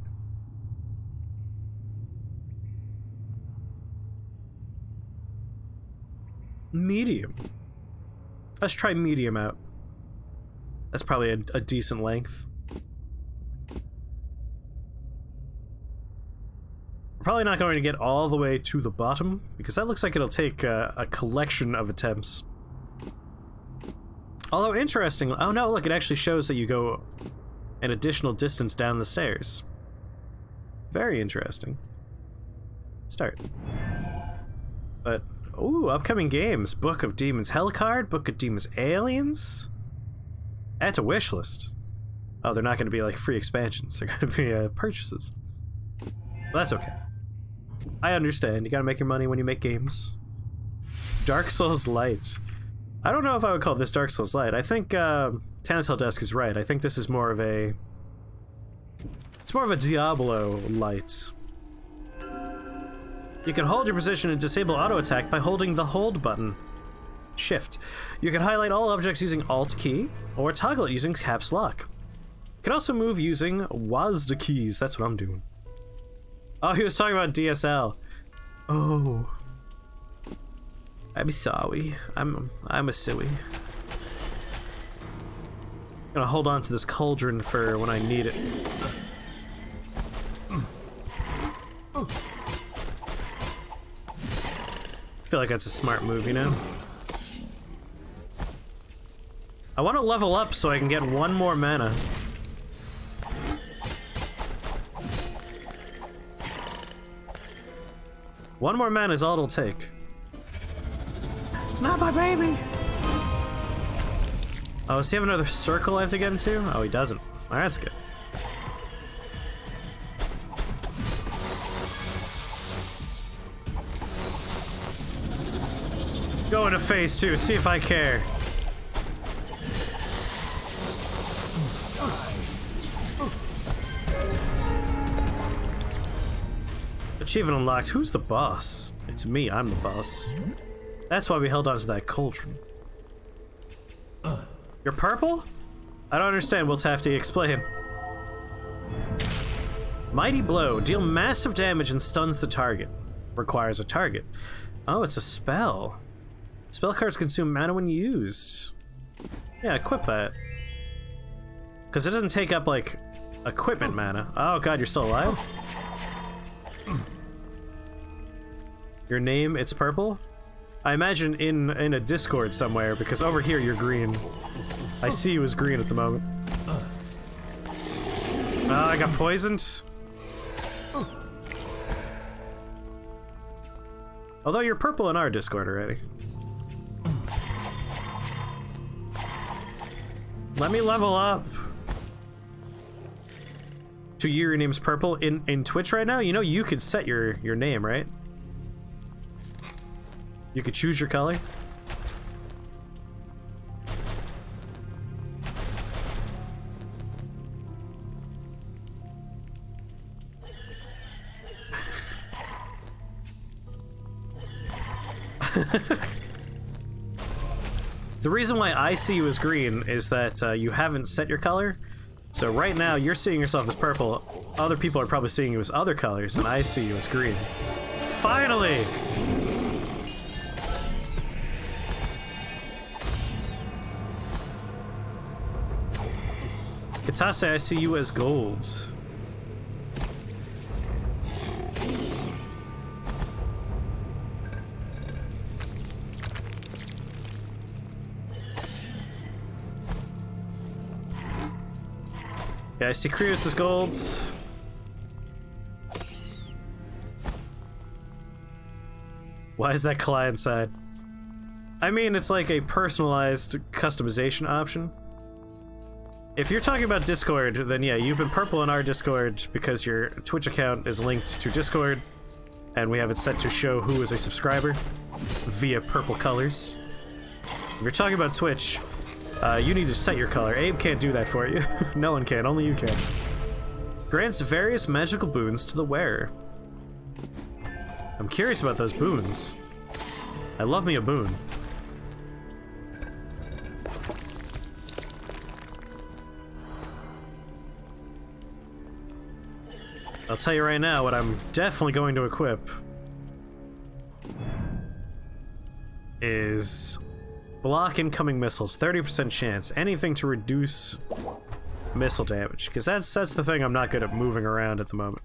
Medium. Let's try medium out. That's probably a decent length. We're probably not going to get all the way to the bottom, because that looks like it'll take a collection of attempts. Although interesting, oh no, look, it actually shows that you go an additional distance down the stairs. Very interesting. Start. But, ooh, upcoming games. Book of Demons Hellcard, Book of Demons Aliens. Add to wish list. Oh, they're not going to be like free expansions. They're going to be purchases. Well, that's okay. I understand. You gotta make your money when you make games. Dark Souls Light. I don't know if I would call this Dark Souls Light. I think Tannis Desk is right. I think this is more of a... It's more of a Diablo Light. You can hold your position and disable auto attack by holding the hold button. Shift. You can highlight all objects using Alt key, or toggle it using caps lock. You can also move using WASD keys. That's what I'm doing. Oh, he was talking about DSL. Oh. I'm sorry. I'm a silly. I'm gonna hold on to this cauldron for when I need it. I feel like that's a smart move, you know? I want to level up so I can get one more mana. One more mana is all it'll take. Not my baby! Oh, does he have another circle I have to get into? Oh, he doesn't. Alright, that's good. Go into phase 2, see if I care. Achievement unlocked. Who's the boss? It's me, I'm the boss. That's why we held on to that cauldron. You're purple? I don't understand, we'll have to explain. Mighty Blow. Deal massive damage and stuns the target. Requires a target. Oh, it's a spell. Spell cards consume mana when used. Yeah, equip that. Because it doesn't take up, like, equipment mana. Oh god, you're still alive? Your name, it's purple? I imagine in a Discord somewhere, because over here you're green. I see you as green at the moment. I got poisoned? Although you're purple in our Discord already. Let me level up. To your name's purple in Twitch right now? You know you could set your name, right? You could choose your color. The reason why I see you as green is that you haven't set your color. So right now you're seeing yourself as purple. Other people are probably seeing you as other colors, and I see you as green. Finally! Katase, I see you as gold. Yeah, I see Krios as gold. Why is that client side? I mean, it's like a personalized customization option. If you're talking about Discord, then yeah, you've been purple in our Discord because your Twitch account is linked to Discord, and we have it set to show who is a subscriber via purple colors. If you're talking about Twitch, you need to set your color. Abe can't do that for you. No one can, only you can. Grants various magical boons to the wearer. I'm curious about those boons. I love me a boon. I'll tell you right now what I'm definitely going to equip is block incoming missiles, 30% chance. Anything to reduce missile damage, because that's the thing I'm not good at moving around at the moment.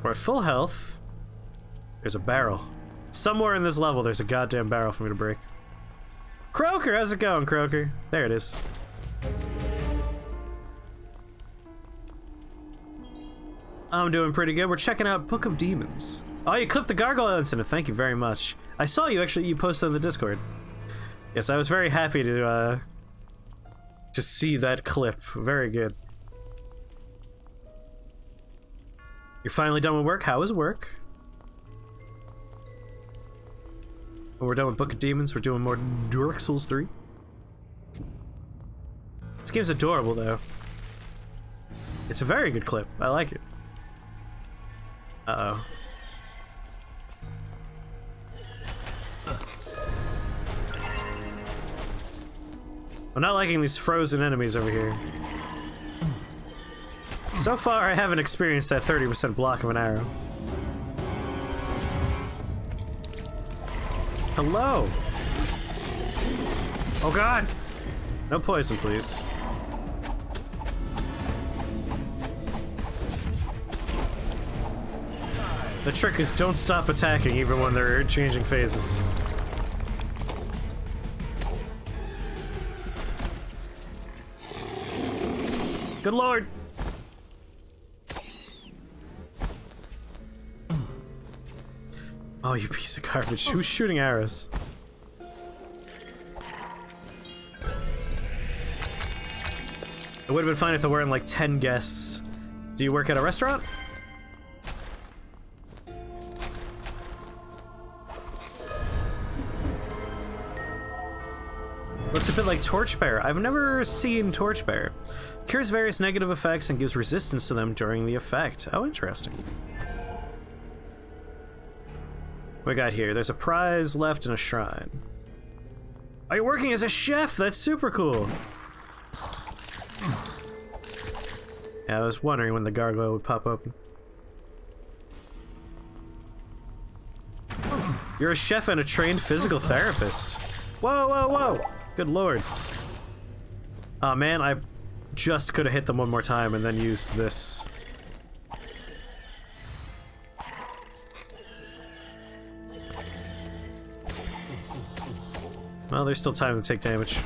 We're at full health. There's a barrel. Somewhere in this level, there's a goddamn barrel for me to break. Croaker, how's it going, Croaker? There it is. I'm doing pretty good. We're checking out Book of Demons. Oh, you clipped the gargoyle incident. Thank you very much. I saw you actually. You posted on the Discord. Yes, I was very happy to see that clip. Very good. You're finally done with work. How is work? Well, we're done with Book of Demons. We're doing more Dark Souls 3. This game's adorable, though. It's a very good clip. I like it. Uh-oh. I'm not liking these frozen enemies over here. So far, I haven't experienced that 30% block of an arrow. Hello! Oh god! No poison, please. The trick is don't stop attacking even when they're changing phases. Good lord! Oh, you piece of garbage. Who's shooting arrows? It would have been fine if there weren't like 10 guests. Do you work at a restaurant? Looks a bit like Torchbearer. I've never seen Torchbearer. Cures various negative effects and gives resistance to them during the effect. Oh, interesting. What we got here? There's a prize left in a shrine. Are you working as a chef? That's super cool. Yeah, I was wondering when the gargoyle would pop open. You're a chef and a trained physical therapist. Whoa, whoa, whoa! Good lord. Aw, man, I just could have hit them one more time and then used this. Well, there's still time to take damage.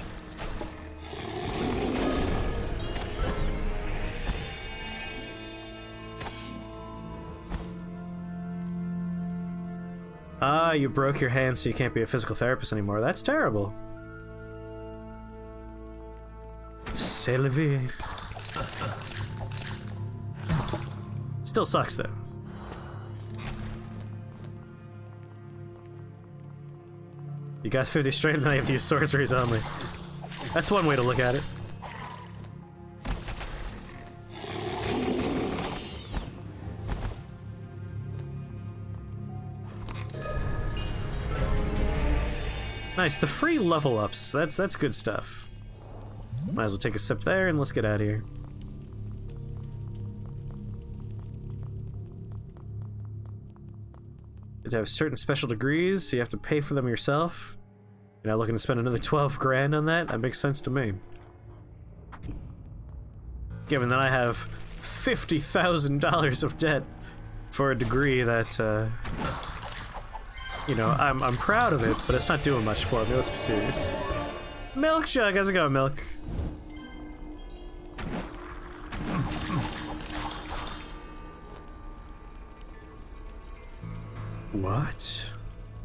Ah, you broke your hand so you can't be a physical therapist anymore. That's terrible. Sylvie. Still sucks, though. You got 50 strength, and I have to use sorceries only. That's one way to look at it. Nice, the free level ups. That's good stuff. Might as well take a sip there, and let's get out of here. To have certain special degrees, so you have to pay for them yourself. You're not looking to spend another 12 grand on that? That makes sense to me. Given that I have $50,000 of debt for a degree that, you know, I'm proud of it, but it's not doing much for me. Let's be serious. Milk Jug, how's it going, Milk? What?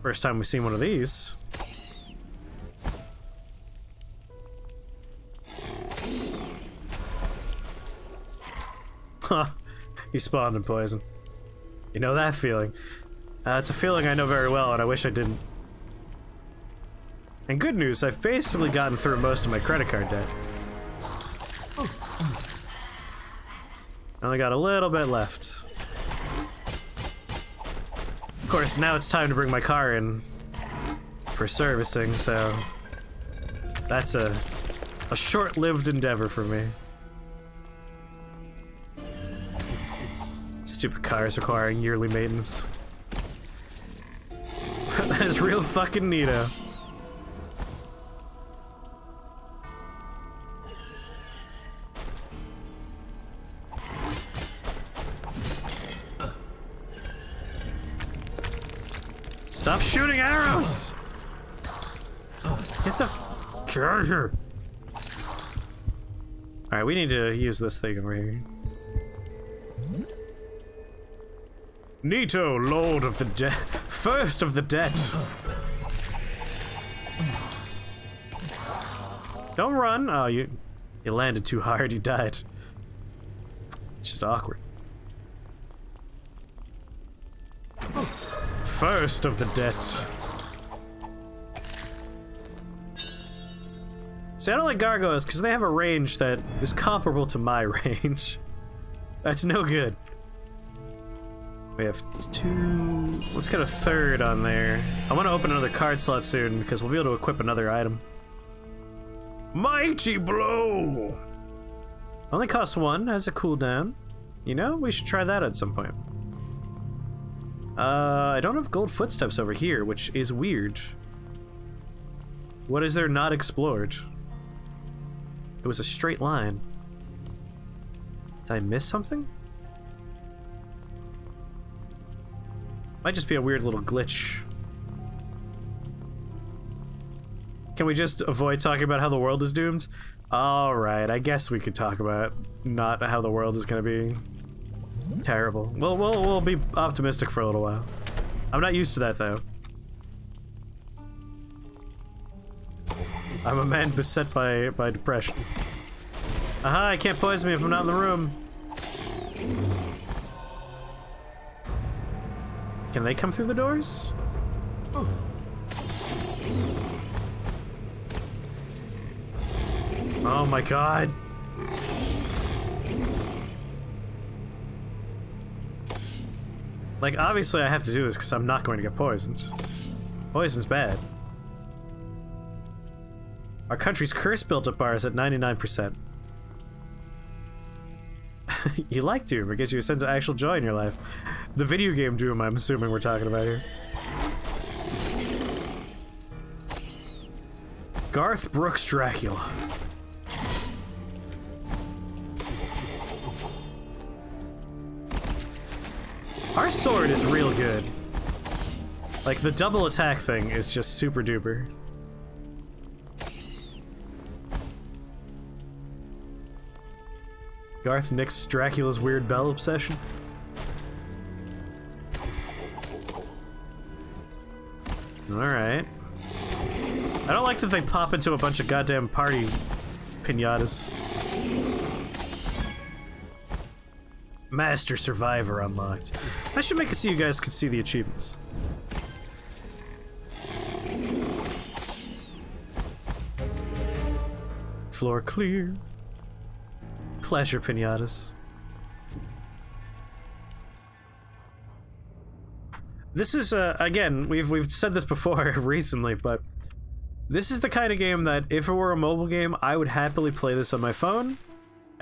First time we've seen one of these. Huh. He spawned in poison. You know that feeling. It's a feeling I know very well, and I wish I didn't. And good news, I've basically gotten through most of my credit card debt. I only got a little bit left. Of course, now it's time to bring my car in for servicing, so that's a short-lived endeavor for me. Stupid cars requiring yearly maintenance. That is real fucking neato. Stop shooting arrows! Get the charger! Alright, we need to use this thing over here. Nito, Lord of the Dead. First of the Dead. Don't run! Oh, you landed too hard, you died. It's just awkward. First of the Dead. See, I don't like gargoyles because they have a range that is comparable to my range. That's no good. We have 2... Let's get a 3rd on there. I want to open another card slot soon because we'll be able to equip another item. Mighty Blow! Only costs 1, has a cooldown. You know, we should try that at some point. I don't have gold footsteps over here, which is weird. What is there not explored? It was a straight line. Did I miss something? Might just be a weird little glitch. Can we just avoid talking about how the world is doomed? Alright, I guess we could talk about not how the world is gonna be terrible. We'll be optimistic for a little while. I'm not used to that, though. I'm a man beset by depression. Aha, I can't poison me if I'm not in the room. Can they come through the doors? Oh my god. Like, obviously I have to do this because I'm not going to get poisoned. Poison's bad. Our country's curse built-up bar is at 99%. You like Doom. It gives you a sense of actual joy in your life. The video game Doom, I'm assuming we're talking about here. Garth Brooks Dracula. Our sword is real good. Like, the double attack thing is just super duper. Garth nicks Dracula's weird bell obsession. Alright. I don't like that they pop into a bunch of goddamn party pinatas. Master Survivor unlocked. I should make it so you guys can see the achievements. Floor clear. Pleasure pinatas. This is again, we've said this before recently, but this is the kind of game that if it were a mobile game, I would happily play this on my phone.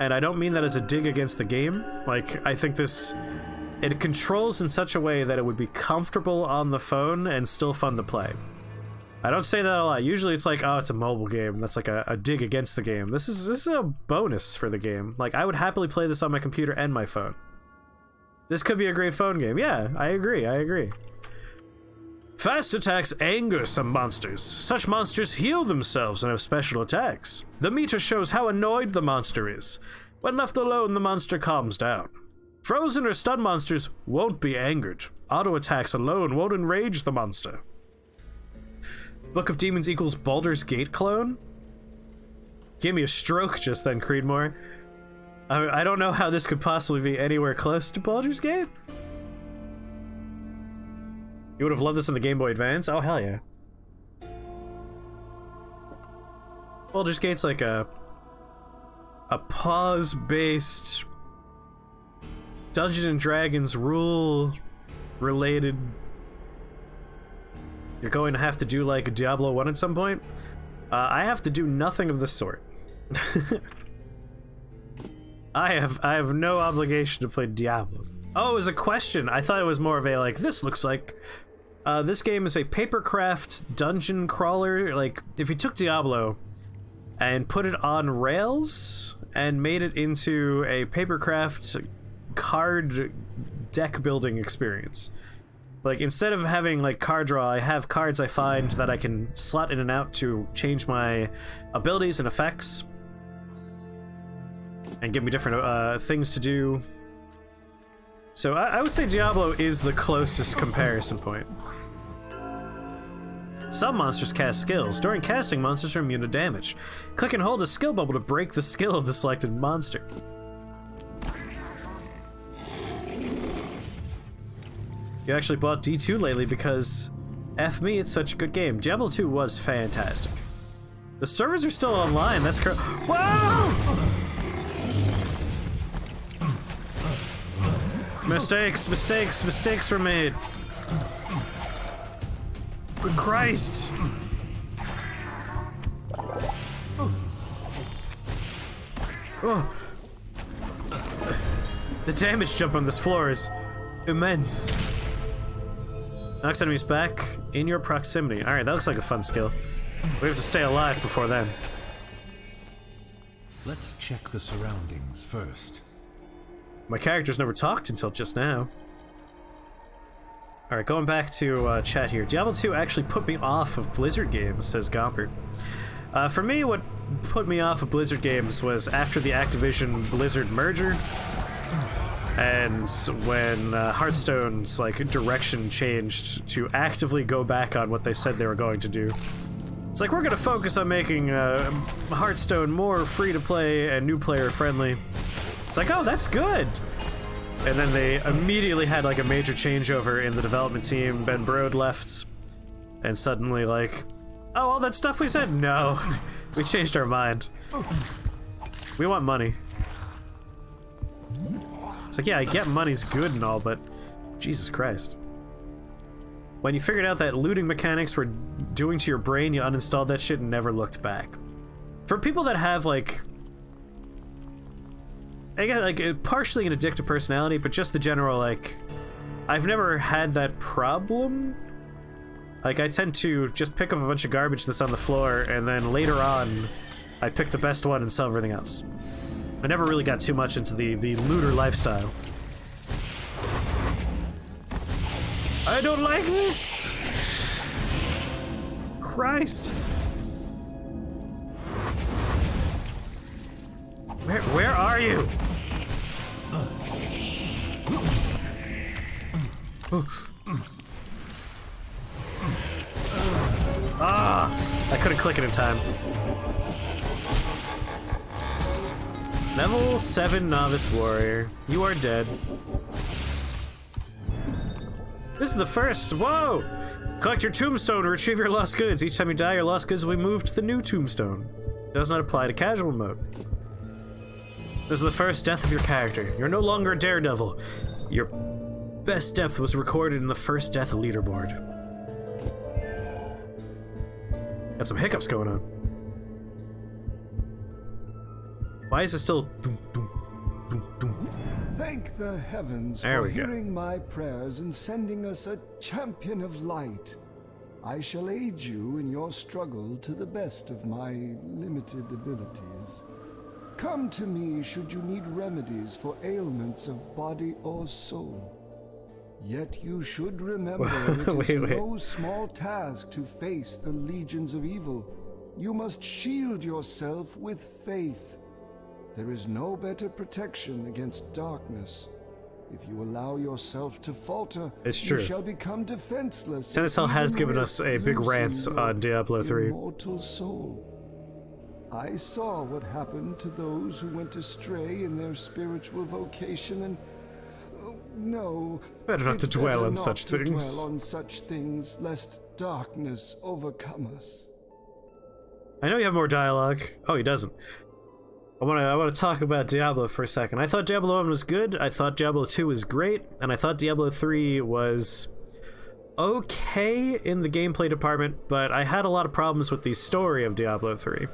And I don't mean that as a dig against the game. Like, I think it controls in such a way that it would be comfortable on the phone and still fun to play. I don't say that a lot. Usually it's like, oh, it's a mobile game. That's like a dig against the game. This is a bonus for the game. Like, I would happily play this on my computer and my phone. This could be a great phone game. Yeah, I agree. Fast attacks anger some monsters. Such monsters heal themselves and have special attacks. The meter shows how annoyed the monster is. When left alone, the monster calms down. Frozen or stunned monsters won't be angered. Auto attacks alone won't enrage the monster. Book of Demons equals Baldur's Gate clone? Give me a stroke just then, Creedmoor. I don't know how this could possibly be anywhere close to Baldur's Gate. You would have loved this in the Game Boy Advance? Oh, hell yeah. Baldur's Gate's like a pause-based Dungeons and Dragons rule-related... You're going to have to do like Diablo 1 at some point? I have to do nothing of the sort. I have no obligation to play Diablo. Oh, it was a question. I thought it was more of a like, this looks like... this game is a Papercraft dungeon crawler. Like, if you took Diablo and put it on rails and made it into a Papercraft card deck building experience. Like, instead of having, like, card draw, I have cards I find that I can slot in and out to change my abilities and effects. And give me different things to do. So I would say Diablo is the closest comparison point. Some monsters cast skills. During casting, monsters are immune to damage. Click and hold a skill bubble to break the skill of the selected monster. You actually bought D2 lately because F me, it's such a good game. Diablo 2 was fantastic. The servers are still online, that's correct. Whoa! Mistakes were made. Good Christ! Oh. The damage jump on this floor is immense. Knocks enemies back in your proximity. Alright, that looks like a fun skill. We have to stay alive before then. Let's check the surroundings first. My character's never talked until just now. Alright, going back to chat here. Diablo 2 actually put me off of Blizzard games, says Gompert. For me, what put me off of Blizzard games was after the Activision-Blizzard merger, and when Hearthstone's like direction changed to actively go back on what they said they were going to do. It's like, we're going to focus on making Hearthstone more free-to-play and new player-friendly. It's like, oh, that's good! And then they immediately had like a major changeover in the development team. Ben Brode left, and suddenly like, oh, all that stuff we said? No. We changed our mind. We want money. It's like, yeah, I get money's good and all, but Jesus Christ. When you figured out that looting mechanics were doing to your brain, you uninstalled that shit and never looked back. For people that have like, I guess like partially an addictive personality, but just the general like, I've never had that problem. Like, I tend to just pick up a bunch of garbage that's on the floor, and then later on, I pick the best one and sell everything else. I never really got too much into the looter lifestyle. I don't like this! Christ! Where are you? I couldn't click it in time. Level 7 Novice Warrior. You are dead. This is the first. Whoa! Collect your tombstone to retrieve your lost goods. Each time you die, your lost goods will be moved to the new tombstone. Does not apply to casual mode. This is the first death of your character. You're no longer a daredevil. Your best depth was recorded in the first death leaderboard. Got some hiccups going on. Why is it still... Thank the heavens There for we go. hearing my prayers and sending us a champion of light. I shall aid you in your struggle to the best of my limited abilities. Come to me should you need remedies for ailments of body or soul. Yet you should remember it is no small task to face the legions of evil. You must shield yourself with faith. There is no better protection against darkness. If you allow yourself to falter, It's true. you shall become defenseless. Tennis Hell has even given with us a big rant losing on Diablo 3. your immortal soul. I saw what happened to those who went astray in their spiritual vocation, and no, Better not it's to dwell better on not such to things. Dwell on such things, lest darkness overcome us. I know you have more dialogue. Oh, he doesn't. I want to talk about Diablo for a second. I thought Diablo 1 was good, I thought Diablo 2 was great, and I thought Diablo 3 was okay in the gameplay department, but I had a lot of problems with the story of Diablo 3.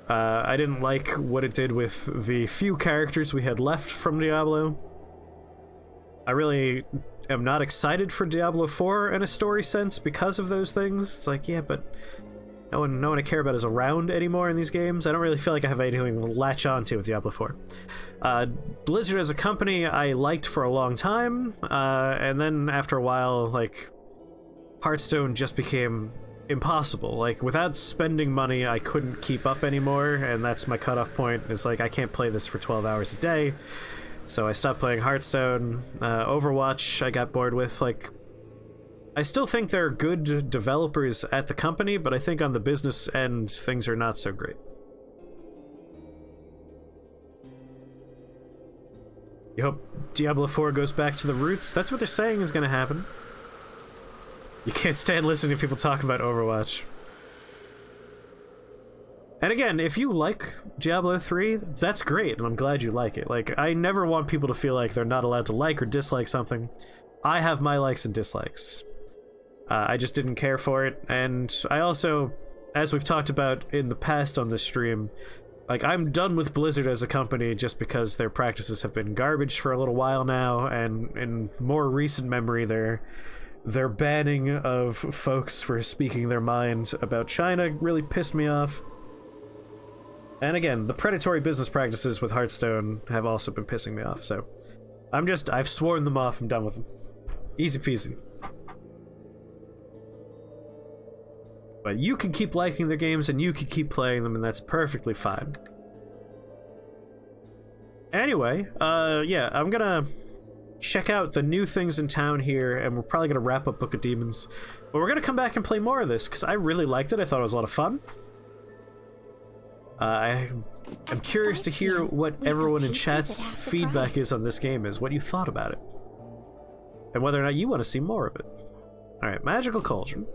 I didn't like what it did with the few characters we had left from Diablo. I really am not excited for Diablo 4 in a story sense because of those things. It's like, yeah, but no one I care about is around anymore in these games. I don't really feel like I have anything to latch on to with Diablo 4. Blizzard as a company I liked for a long time, and then after a while, like, Hearthstone just became impossible. Like, without spending money, I couldn't keep up anymore, and that's my cutoff point. It's like, I can't play this for 12 hours a day, so I stopped playing Hearthstone. Overwatch I got bored with. Like, I still think there are good developers at the company, but I think on the business end, things are not so great. You hope Diablo 4 goes back to the roots? That's what they're saying is going to happen. You can't stand listening to people talk about Overwatch. And again, if you like Diablo 3, that's great, and I'm glad you like it. Like, I never want people to feel like they're not allowed to like or dislike something. I have my likes and dislikes. I just didn't care for it, and I also, as we've talked about in the past on this stream, like, I'm done with Blizzard as a company just because their practices have been garbage for a little while now, and in more recent memory, their banning of folks for speaking their minds about China really pissed me off. And again, the predatory business practices with Hearthstone have also been pissing me off, so I've sworn them off, I'm done with them. Easy peasy. But you can keep liking their games, and you can keep playing them, and that's perfectly fine. Anyway, yeah, I'm gonna check out the new things in town here, and we're probably gonna wrap up Book of Demons. But we're gonna come back and play more of this, because I really liked it. I thought it was a lot of fun. I'm curious to hear what everyone in chat's feedback is on this game, what you thought about it. And whether or not you want to see more of it. Alright, Magical Cauldron.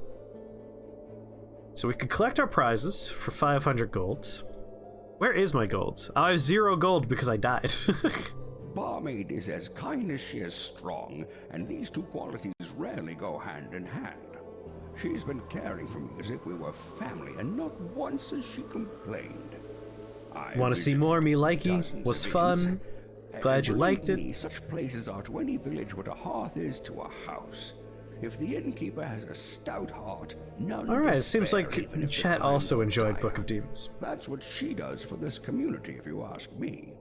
So we could collect our prizes for 500 golds. Where is my golds? I have 0 gold because I died. Barmaid is as kind as she is strong, and these two qualities rarely go hand in hand. She's been caring for me as if we were family, and not once has she complained. Want to see more? Me likey? Was fun. Glad you liked it. Such places are to any village what a hearth is to a house. If the innkeeper has a stout heart, none. Alright, it seems like chat also enjoyed Book of Demons. That's what she does for this community, if you ask me.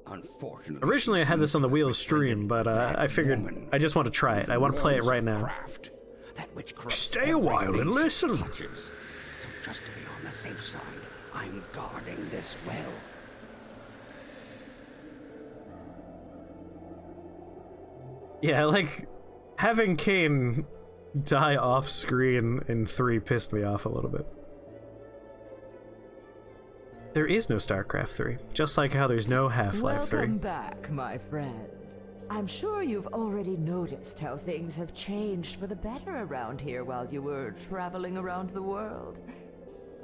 Unfortunately, originally I had this on the Wheels stream, but I figured I just want to try it. I want to play it right now. Stay a while and listen. So just to be on the safe side, I'm guarding this well. Yeah, like, having Kane die off screen in 3 pissed me off a little bit. There is no StarCraft 3, just like how there's no Half-Life 3. Welcome back, my friend. I'm sure you've already noticed how things have changed for the better around here while you were traveling around the world.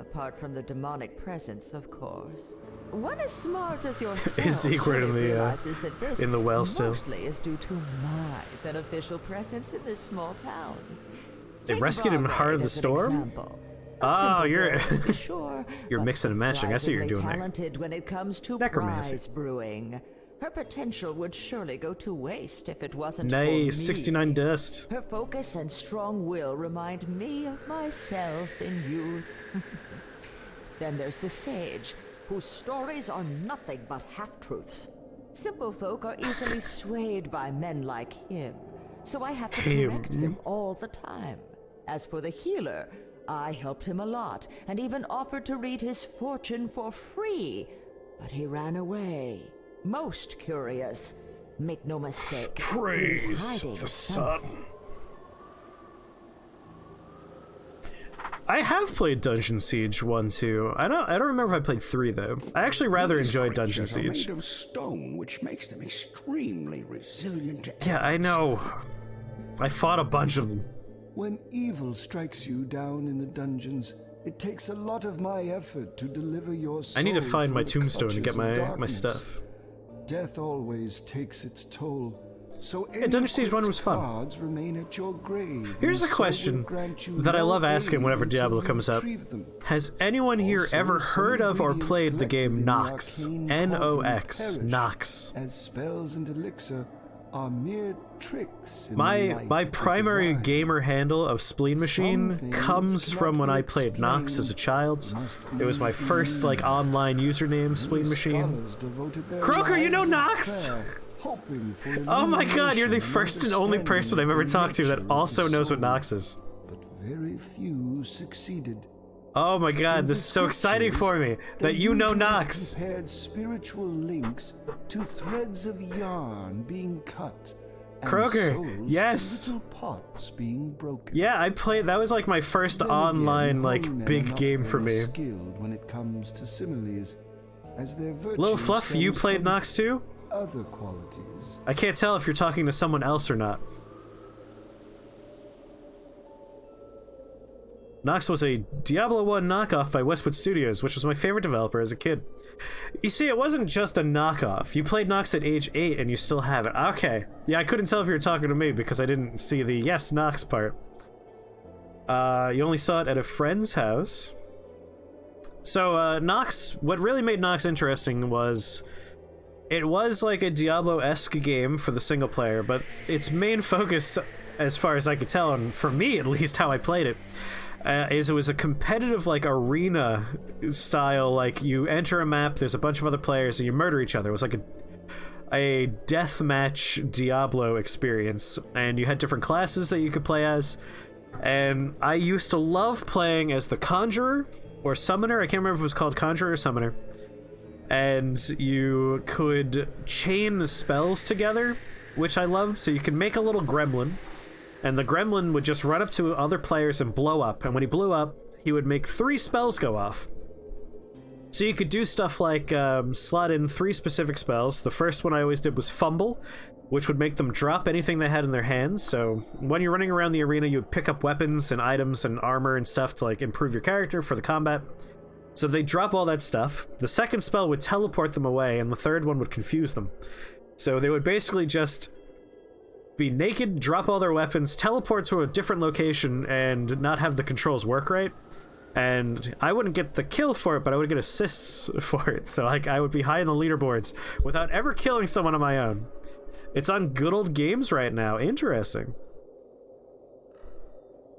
Apart from the demonic presence, of course. One as smart as yourself is Secret realizes that this in the well still. Mostly is due to my beneficial presence in this small town. They rescued him in Heart of the Storm? Oh, you're you're mixing and matching. I see what you're doing there. Talented when it comes to prize brewing. Her potential would surely go to waste if it wasn't for me. 69 dust. Her focus and strong will remind me of myself in youth. Then there's the sage, whose stories are nothing but half-truths. Simple folk are easily swayed by men like him, so I have to correct him all the time. As for the healer, I helped him a lot, and even offered to read his fortune for free, but he ran away. Most curious. Make no mistake. Praise the sun. I have played Dungeon Siege 1, 2. I don't remember if I played 3 though. I actually rather enjoyed Dungeon Siege. Made of stone, which makes them extremely resilient to yeah, I know. I fought a bunch of them. When evil strikes you down in the dungeons, it takes a lot of my effort to deliver your soul. I need to find my tombstone and get my stuff. Death always takes its toll. So yeah, Dungeon Siege 1 was fun. Remain at your grave. Here's a question that I love asking whenever Diablo comes up. Has anyone here ever heard of or played the game Nox? N-O-X. Nox. As spells and elixir are mere tricks in the My light my of the primary divine. gamer handle of Spleen Machine Some things comes from cannot when be I played Nox as a child. must It was my be first like online username, Spleen Machine. Scholars devoted their Croaker, you know lives in Nox? prayer, hoping for Oh my god, you're the illumination first and only understanding person I've of ever the talked to that nature of the also knows what soul. Nox is. But very few succeeded. Oh my god, In this the is so exciting scriptures, for me they that you know usually Nox. compared spiritual links to threads of yarn being cut, and Croaker, souls yes. to little pots being broken. Yeah, I played. That was like my first Then online again, like holy men are big not game for very me. skilled when it comes to similes, as their virtue Little Fluff, you stems played from Nox too? other qualities. I can't tell if you're talking to someone else or not. Nox was a Diablo 1 knockoff by Westwood Studios, which was my favorite developer as a kid. You see, it wasn't just a knockoff. You played Nox at age 8 and you still have it. Okay. Yeah, I couldn't tell if you were talking to me because I didn't see the yes Nox part. You only saw it at a friend's house. So, Nox, what really made Nox interesting was it was like a Diablo-esque game for the single player, but its main focus, as far as I could tell, and for me at least how I played it, is it was a competitive like arena style, like you enter a map, there's a bunch of other players, and you murder each other. It was like a deathmatch Diablo experience, and you had different classes that you could play as. And I used to love playing as the Conjurer or Summoner. I can't remember if it was called Conjurer or Summoner. And you could chain spells together, which I loved. So you could make a little gremlin, and the gremlin would just run up to other players and blow up. And when he blew up, he would make 3 spells go off. So you could do stuff like slot in 3 specific spells. The first one I always did was Fumble, which would make them drop anything they had in their hands. So when you're running around the arena, you would pick up weapons and items and armor and stuff to like improve your character for the combat. So they drop all that stuff. The second spell would teleport them away, and the third one would confuse them. So they would basically just be naked, drop all their weapons, teleport to a different location, and not have the controls work right. And I wouldn't get the kill for it, but I would get assists for it. So like I would be high in the leaderboards without ever killing someone on my own. It's on Good Old Games right now. Interesting.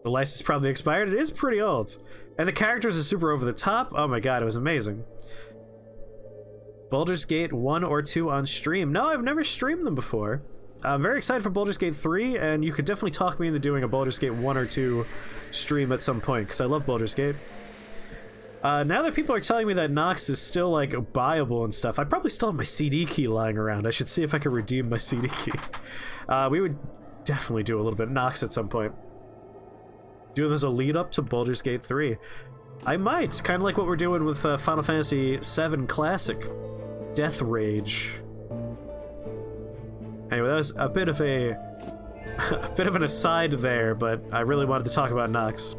The license probably expired. It is pretty old. And the characters are super over the top. Oh my god, it was amazing. Baldur's Gate 1 or 2 on stream. No, I've never streamed them before. I'm very excited for Baldur's Gate 3, and you could definitely talk me into doing a Baldur's Gate 1 or 2 stream at some point, because I love Baldur's Gate. Now that people are telling me that Nox is still, like, buyable and stuff, I probably still have my CD key lying around. I should see if I can redeem my CD key. We would definitely do a little bit of Nox at some point. Do this as a lead-up to Baldur's Gate 3. I might, kind of like what we're doing with Final Fantasy VII Classic. Death Rage. Anyway, that was a bit of an aside there, but I really wanted to talk about Nox.